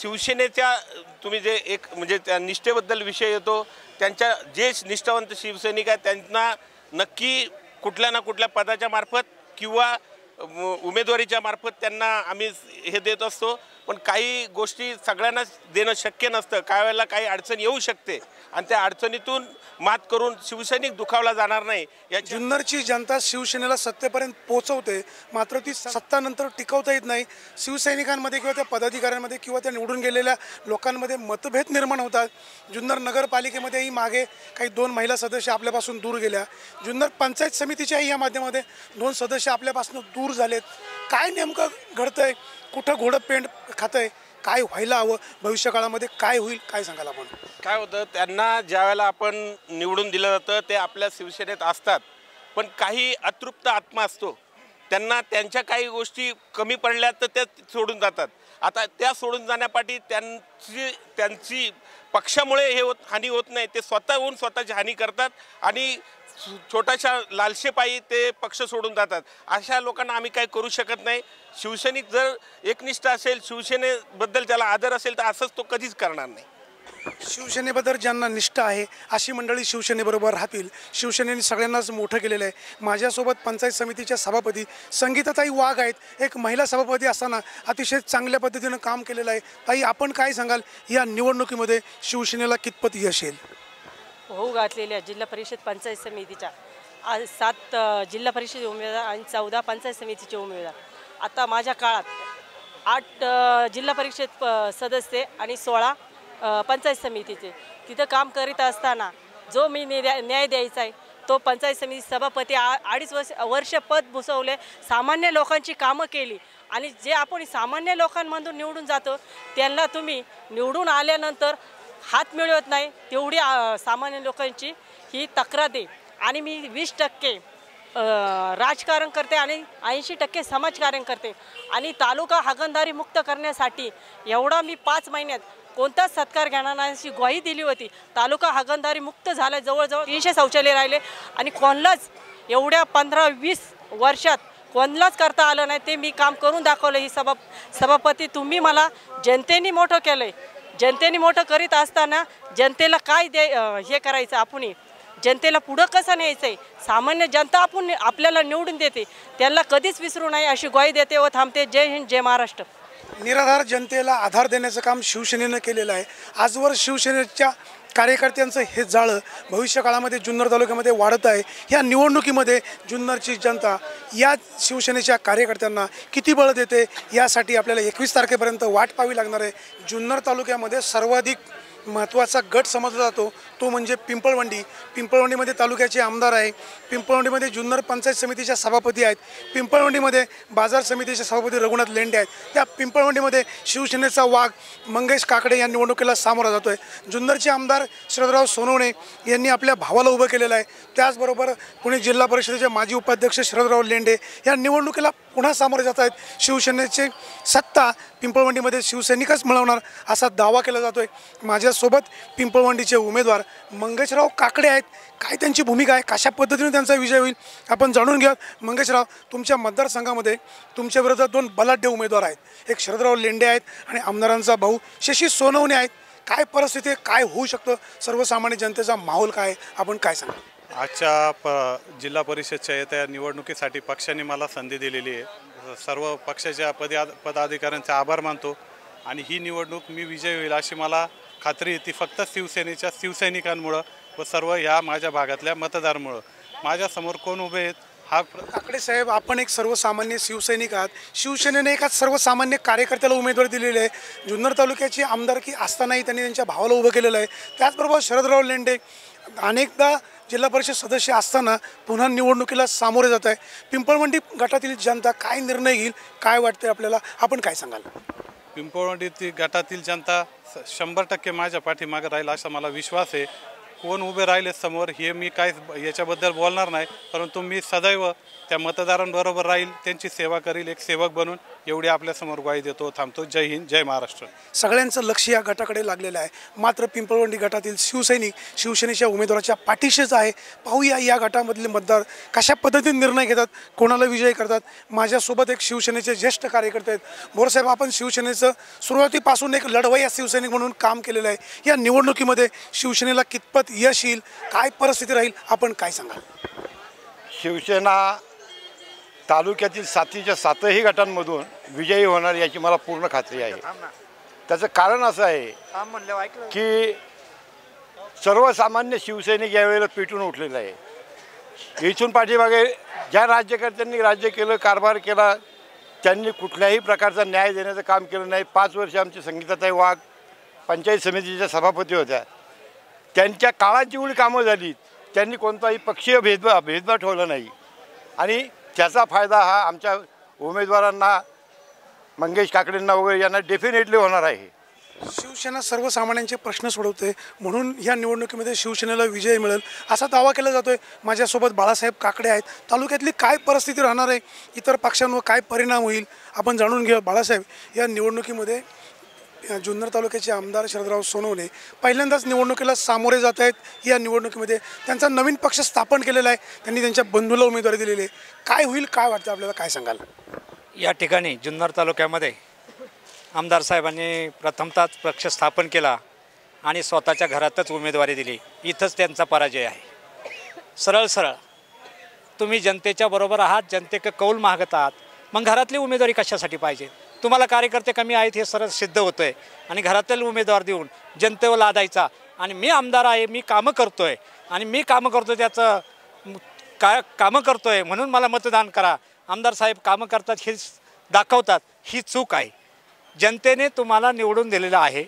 S14: शिवसेनेच्या तुम्ही जे एक म्हणजे त्या निष्ठेबद्दल विषय येतो, त्यांच्या जे निष्ठावंत शिवसैनिक आहेत त्यांना नक्की कुठल्या ना कुठल्या पदाच्या मार्फत किंवा उमेदवारीच्या मार्फत त्यांना आम्ही हे देत असतो. पण काही गोष्टी सगळ्यांनाच देणं शक्य नसतं. काही वेळेला काही अडचण येऊ शकते आणि त्या अडचणीतून मात करून शिवसैनिक दुखावला जाणार नाही. या
S2: जुन्नरची जनता शिवसेनेला सत्तेपर्यंत पोहोचवते, मात्र ती सत्तानंतर टिकवता येत नाही. शिवसैनिकांमध्ये किंवा त्या पदाधिकाऱ्यांमध्ये किंवा त्या निवडून गेलेल्या लोकांमध्ये मतभेद निर्माण होतात. जुन्नर नगरपालिकेमध्येही मागे काही 2 महिला सदस्य आपल्यापासून दूर गेल्या. जुन्नर पंचायत समितीच्याही या माध्यमामध्ये 2 सदस्य आपल्यापासून दूर झालेत. काय नेमकं घडतंय? कुठं घोडं पेंड खातंय? काय व्हायला हवं? भविष्यकाळामध्ये काय होईल? काय सांगाल आपण?
S14: काय होतं, त्यांना ज्यावेळेला आपण निवडून दिलं जातं ते आपल्या शिवसेनेत असतात, पण काही अतृप्त आत्मा असतो. त्यांना त्यांच्या काही गोष्टी कमी पडल्या तर त्या सोडून जातात. आता त्या सोडून जाण्यापाठी त्यांची पक्षामुळे हे हानी होत नाही, ते स्वतःहून स्वतःची हानी करतात आणि छोट्याशा लालसेपायी ते पक्ष सोडून जातात. अशा लोकांना आम्ही काही करू शकत नाही. शिवसैनिक जर एकनिष्ठ असेल, शिवसेनेबद्दल त्याला आदर असेल तर असंच तो कधीच करणार नाही.
S2: शिवसेनेबद्दल ज्यांना निष्ठा आहे अशी मंडळी शिवसेनेबरोबर राहतील. शिवसेनेने सगळ्यांनाच मोठं केलेलं आहे. माझ्यासोबत पंचायत समितीच्या सभापती संगीताताई वाघ आहेत. एक महिला सभापती असताना अतिशय चांगल्या पद्धतीनं काम केलेलं आहे. ताई, आपण काय सांगाल, या निवडणुकीमध्ये शिवसेनेला कितपत यश येईल?
S7: होऊ घातलेल्या जिल्हा परिषद पंचायत समितीच्या आज 7 जिल्हा परिषद उमेदवार आणि 14 पंचायत समितीचे उमेदवार. आता माझ्या काळात 8 जिल्हा परिषद सदस्य आणि 16 पंचायत समितीचे. तिथं काम करीत असताना जो मी न्याय द्यायचा आहे तो पंचायत समिती सभापती 2.5 वर्ष पद भूषवले, सामान्य लोकांची कामं केली आणि जे आपण सामान्य लोकांमधून निवडून जातो त्यांना तुम्ही निवडून आल्यानंतर हात मिळवत नाही, तेवढी सामान्य लोकांची ही तक्रार आहे. आणि मी 20% राजकारण करते आणि 80% समाजकारण करते आणि तालुका हागणदारी मुक्त करण्यासाठी एवढा मी 5 महिन्यात कोणताच सत्कार घेणार नाही अशी ग्वाही दिली होती. तालुका हागणदारी मुक्त झाला, जवळजवळ 300 शौचालय राहिले आणि कोणालाच एवढ्या 15-20 वर्षात कोणालाच करता आलं नाही. ते मी काम करून दाखवलं. ही सभापती तुम्ही मला जनतेने मोठं केलं आहे. जनतेने मोठं करीत असताना जनतेला काय हे करायचं, आपण जनतेला पुढं कसं न्यायचं आहे, सामान्य जनता आपण आपल्याला निवडून देते त्यांना कधीच विसरू नये अशी ग्वाही देते व थांबते. जय हिंद, जय महाराष्ट्र.
S2: निराधार जनतेला आधार देण्याचं काम शिवसेनेनं केलेलं आहे. आजवर शिवसेनेच्या कार्यकर्त्यांचं हे जाळं भविष्य काळामध्ये जुन्नर तालुक्यामध्ये वाढत आहे। या निवडणुकीमध्ये जुन्नरची जनता या शिवसेनेच्या कार्यकर्त्यांना किती बळ देते यासाठी आपल्याला 21 तारखेपर्यंत वाट पाहावी लागणार आहे। जुन्नर तालुक्यामध्ये सर्वाधिक महत्त्वाचा गट समजला जातो तो म्हणजे पिंपळवंडी। पिंपळवंडीमध्ये तालुक्याचे आमदार आहे, पिंपळवंडीमध्ये जुन्नर पंचायत समितीच्या सभापती आहेत, पिंपळवंडीमध्ये बाजार समितीचे सभापती रघुनाथ लेंडे आहेत। त्या पिंपळवंडीमध्ये शिवसेनेचा वाघ मंगेश काकडे या निवडणुकीला सामोरा जातो आहे। जुन्नरचे आमदार शरदराव सोनवणे यांनी आपल्या भावाला उभं केलेलं आहे। त्याचबरोबर पुणे जिल्हा परिषदेचे माजी उपाध्यक्ष शरदराव लेंडे या निवडणुकीला पुन्हा सामोरे जात आहेत। शिवसेनेचे सत्ता पिंपळवंडीमध्ये शिवसैनिकच मिळवणार असा दावा केला जातो आहे। माझ्यासोबत पिंपळवंडीचे उमेदवार मंगेशराव काकडे आहेत। काय त्यांची भूमिका आहे, कशा पद्धतीने त्यांचा विजय होईल आपण जाणून घेऊया। मंगेशराव, तुमच्या मतदारसंघामध्ये तुमच्या विरोधात 2 बलाढ्य उमेदवार आहेत, एक शरदराव लेंडे आहेत आणि आमदारांचा भाऊ शशी सोनवणे आहेत। काय परिस्थिती आहे, काय होऊ शकतं, सर्वसामान्य जनतेचा माहोल काय, आपण काय सांगा?
S15: आजच्या जिल्हा परिषदच्या येत्या निवडणुकीसाठी पक्षाने मला संधी दिलेली आहे। सर्व पक्षाच्या पदाधिकाऱ्यांचे आभार मानतो आणि ही निवडणूक मी विजयी होईल अशी मला खात्री आहे। ती फक्त शिवसेनेच्या शिवसैनिकांमुळं व सर्व ह्या माझ्या भागातल्या मतदारांमुळं। माझ्यासमोर कोण उभे आहेत हा
S2: काकडे साहेब, आपण एक सर्वसामान्य शिवसैनिक आहात। शिवसेनेने एका सर्वसामान्य कार्यकर्त्याला उमेदवारी दिलेली आहे। जुन्नर तालुक्याची आमदारकी असतानाही त्यांनी त्यांच्या भावाला उभं केलेलं आहे। त्याचबरोबर शरदराव लेंडे अनेकदा जिल्हा परिषद सदस्य असताना पुन्हा निवडणुकीला सामोरे जात आहे। पिंपळवंडी गटातील जनता काय निर्णय घेईल, काय वाटते आपल्याला, आपण काय सांगाल?
S15: पिंपळवंडी गटातील जनता 100% माझ्या पाठीमागे राहील असा मला विश्वास आहे। कोण उभे राहिले समोर हे मी काय याच्याबद्दल बोलणार नाही, परंतु मी सदैव त्या मतदारांबरोबर राहील, त्यांची सेवा करील, एक सेवक बनून एवढी आपल्यासमोर ग्वाही देतो, थांबतो। जय हिंद, जय महाराष्ट्र।
S2: सगळ्यांचं लक्ष या गटाकडे लागलेलं आहे, मात्र पिंपळवंडी गटातील शिवसैनिक शिवसेनेच्या उमेदवाराच्या पाठीशीच आहे। पाहूया या गटामधले मतदार कशा पद्धतीने निर्णय घेतात, कोणाला विजयी करतात। माझ्यासोबत एक शिवसेनेचे ज्येष्ठ कार्यकर्ते आहेत। बोरसाहेब, आपण शिवसेनेचं सुरुवातीपासून एक लढवय्या शिवसैनिक म्हणून काम केलेलं आहे। या निवडणुकीमध्ये शिवसेनेला कितपत यश येईल, काय परिस्थिती राहील, आपण काय सांगाल?
S16: शिवसेना तालुक्यातील 7च्या 7ही गटांमधून विजयी होणार याची मला पूर्ण खात्री आहे। त्याचं कारण असं आहे की सर्वसामान्य शिवसैनिक यावेळेला पेटून उठलेला आहे। इथून पाठीमागे ज्या राज्यकर्त्यांनी राज्य केलं, कारभार केला, त्यांनी कुठल्याही प्रकारचा न्याय देण्याचं काम केलं नाही। 5 वर्ष आमची संगीताताई वाघ पंचायत समितीच्या सभापती होत्या, त्यांच्या काळात जेवढी कामं झाली त्यांनी कोणताही पक्षीय भेदभाव ठेवला नाही आणि त्याचा फायदा हा आमच्या उमेदवारांना मंगेश काकडेंना वगैरे यांना डेफिनेटली होणार आहे।
S2: शिवसेना सर्वसामान्यांचे प्रश्न सोडवते म्हणून या निवडणुकीमध्ये शिवसेनेला विजय मिळेल असा दावा केला जातोय। माझ्यासोबत बाळासाहेब काकडे आहेत। तालुक्यातली काय परिस्थिती राहणार आहे, इतर पक्षांवर काय परिणाम होईल, आपण जाणून घेऊ। बाळासाहेब, या निवडणुकीमध्ये जुन्नर तालुक्याचे आमदार शरदराव सोनवणे पहिल्यांदाच निवडणुकीला सामोरे जात आहेत। या निवडणुकीमध्ये त्यांचा नवीन पक्ष स्थापन केलेला आहे, त्यांनी त्यांच्या बंधूला उमेदवारी दिलेली आहे। काय होईल, काय वाटतं आपल्याला, काय सांगाल?
S17: या ठिकाणी जुन्नर तालुक्यामध्ये आमदार साहेबांनी प्रथमतःच पक्ष स्थापन केला आणि स्वतःच्या घरातच उमेदवारी दिली। इथंच त्यांचा पराजय आहे। सरळ सरळ तुम्ही जनतेच्या बरोबर आहात, जनतेचं कौल मागत आहात, मग घरातली उमेदवारी कशासाठी पाहिजे? तुम्हाला कार्यकर्ते कमी आहेत हे सरळ सिद्ध होतं आहे आणि घरातील उमेदवार देऊन जनतेवर लादायचा आणि मी आमदार आहे, मी कामं करतो आहे आणि मी कामं करतो त्याचं कामं करतो आहे म्हणून मला मतदान करा, आमदार साहेब कामं करतात हे दाखवतात, ही चूक आहे। जनतेने तुम्हाला निवडून दिलेलं आहे,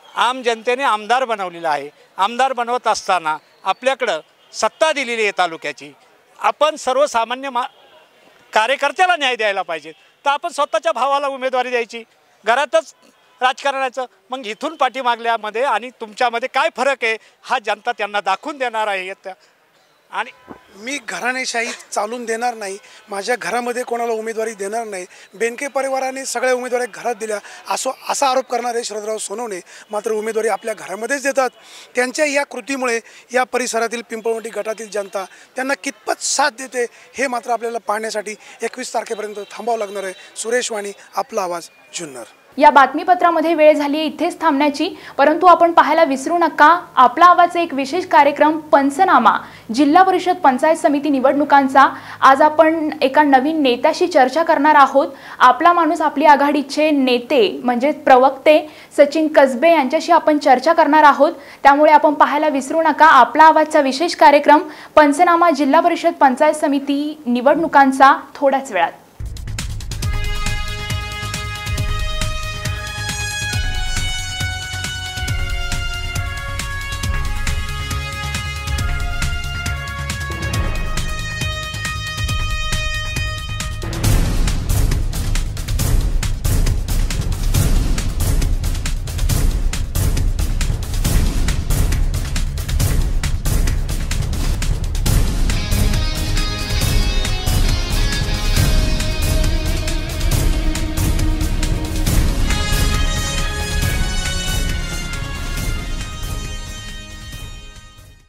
S17: आम जनतेने आमदार बनवलेला आहे। आमदार बनवत असताना आपल्याकडं सत्ता दिलेली आहे तालुक्याची, आपण सर्वसामान्य कार्यकर्त्याला न्याय द्यायला पाहिजे, तर आपण स्वतःच्या भावाला उमेदवारी द्यायची, घरातच राजकारणाचं। मग इथून पाठीमागल्यामध्ये आणि तुमच्यामध्ये काय फरक आहे हा जनता त्यांना दाखवून देणार आहे। आणि
S2: मी घराणेशाही चालून देणार नाही, माझ्या घरामध्ये कोणाला उमेदवारी देणार नाही, बेनके परिवाराने सगळ्या उमेदवारी घरात दिल्या असा आरोप करणारे शरदराव सोनवणे मात्र उमेदवारी आपल्या घरामध्येच देतात। त्यांच्या या कृतीमुळे या परिसरातील पिंपळवंडी गटातील जनता त्यांना कितपत साथ देते हे मात्र आपल्याला पाहण्यासाठी 21 तारखेपर्यंत थांबावं लागणार आहे। सुरेश वाणी, आपला आवाज, जुन्नर।
S1: या बातमीपत्रामध्ये वेळ झाली आहे इथेच थांबण्याची, परंतु आपण पाहायला विसरू नका आपला आवाज एक विशेष कार्यक्रम पंचनामा जिल्हा परिषद पंचायत समिती निवडणुकांचा। आज आपण एका नवीन नेत्याशी चर्चा करणार आहोत। आपला माणूस आपली आघाडीचे नेते म्हणजे प्रवक्ते सचिन कसबे यांच्याशी आपण चर्चा करणार आहोत। त्यामुळे आपण पाहायला विसरू नका आपला आवाजचा विशेष कार्यक्रम पंचनामा जिल्हा परिषद पंचायत समिती निवडणुकांचा थोड्याच वेळात।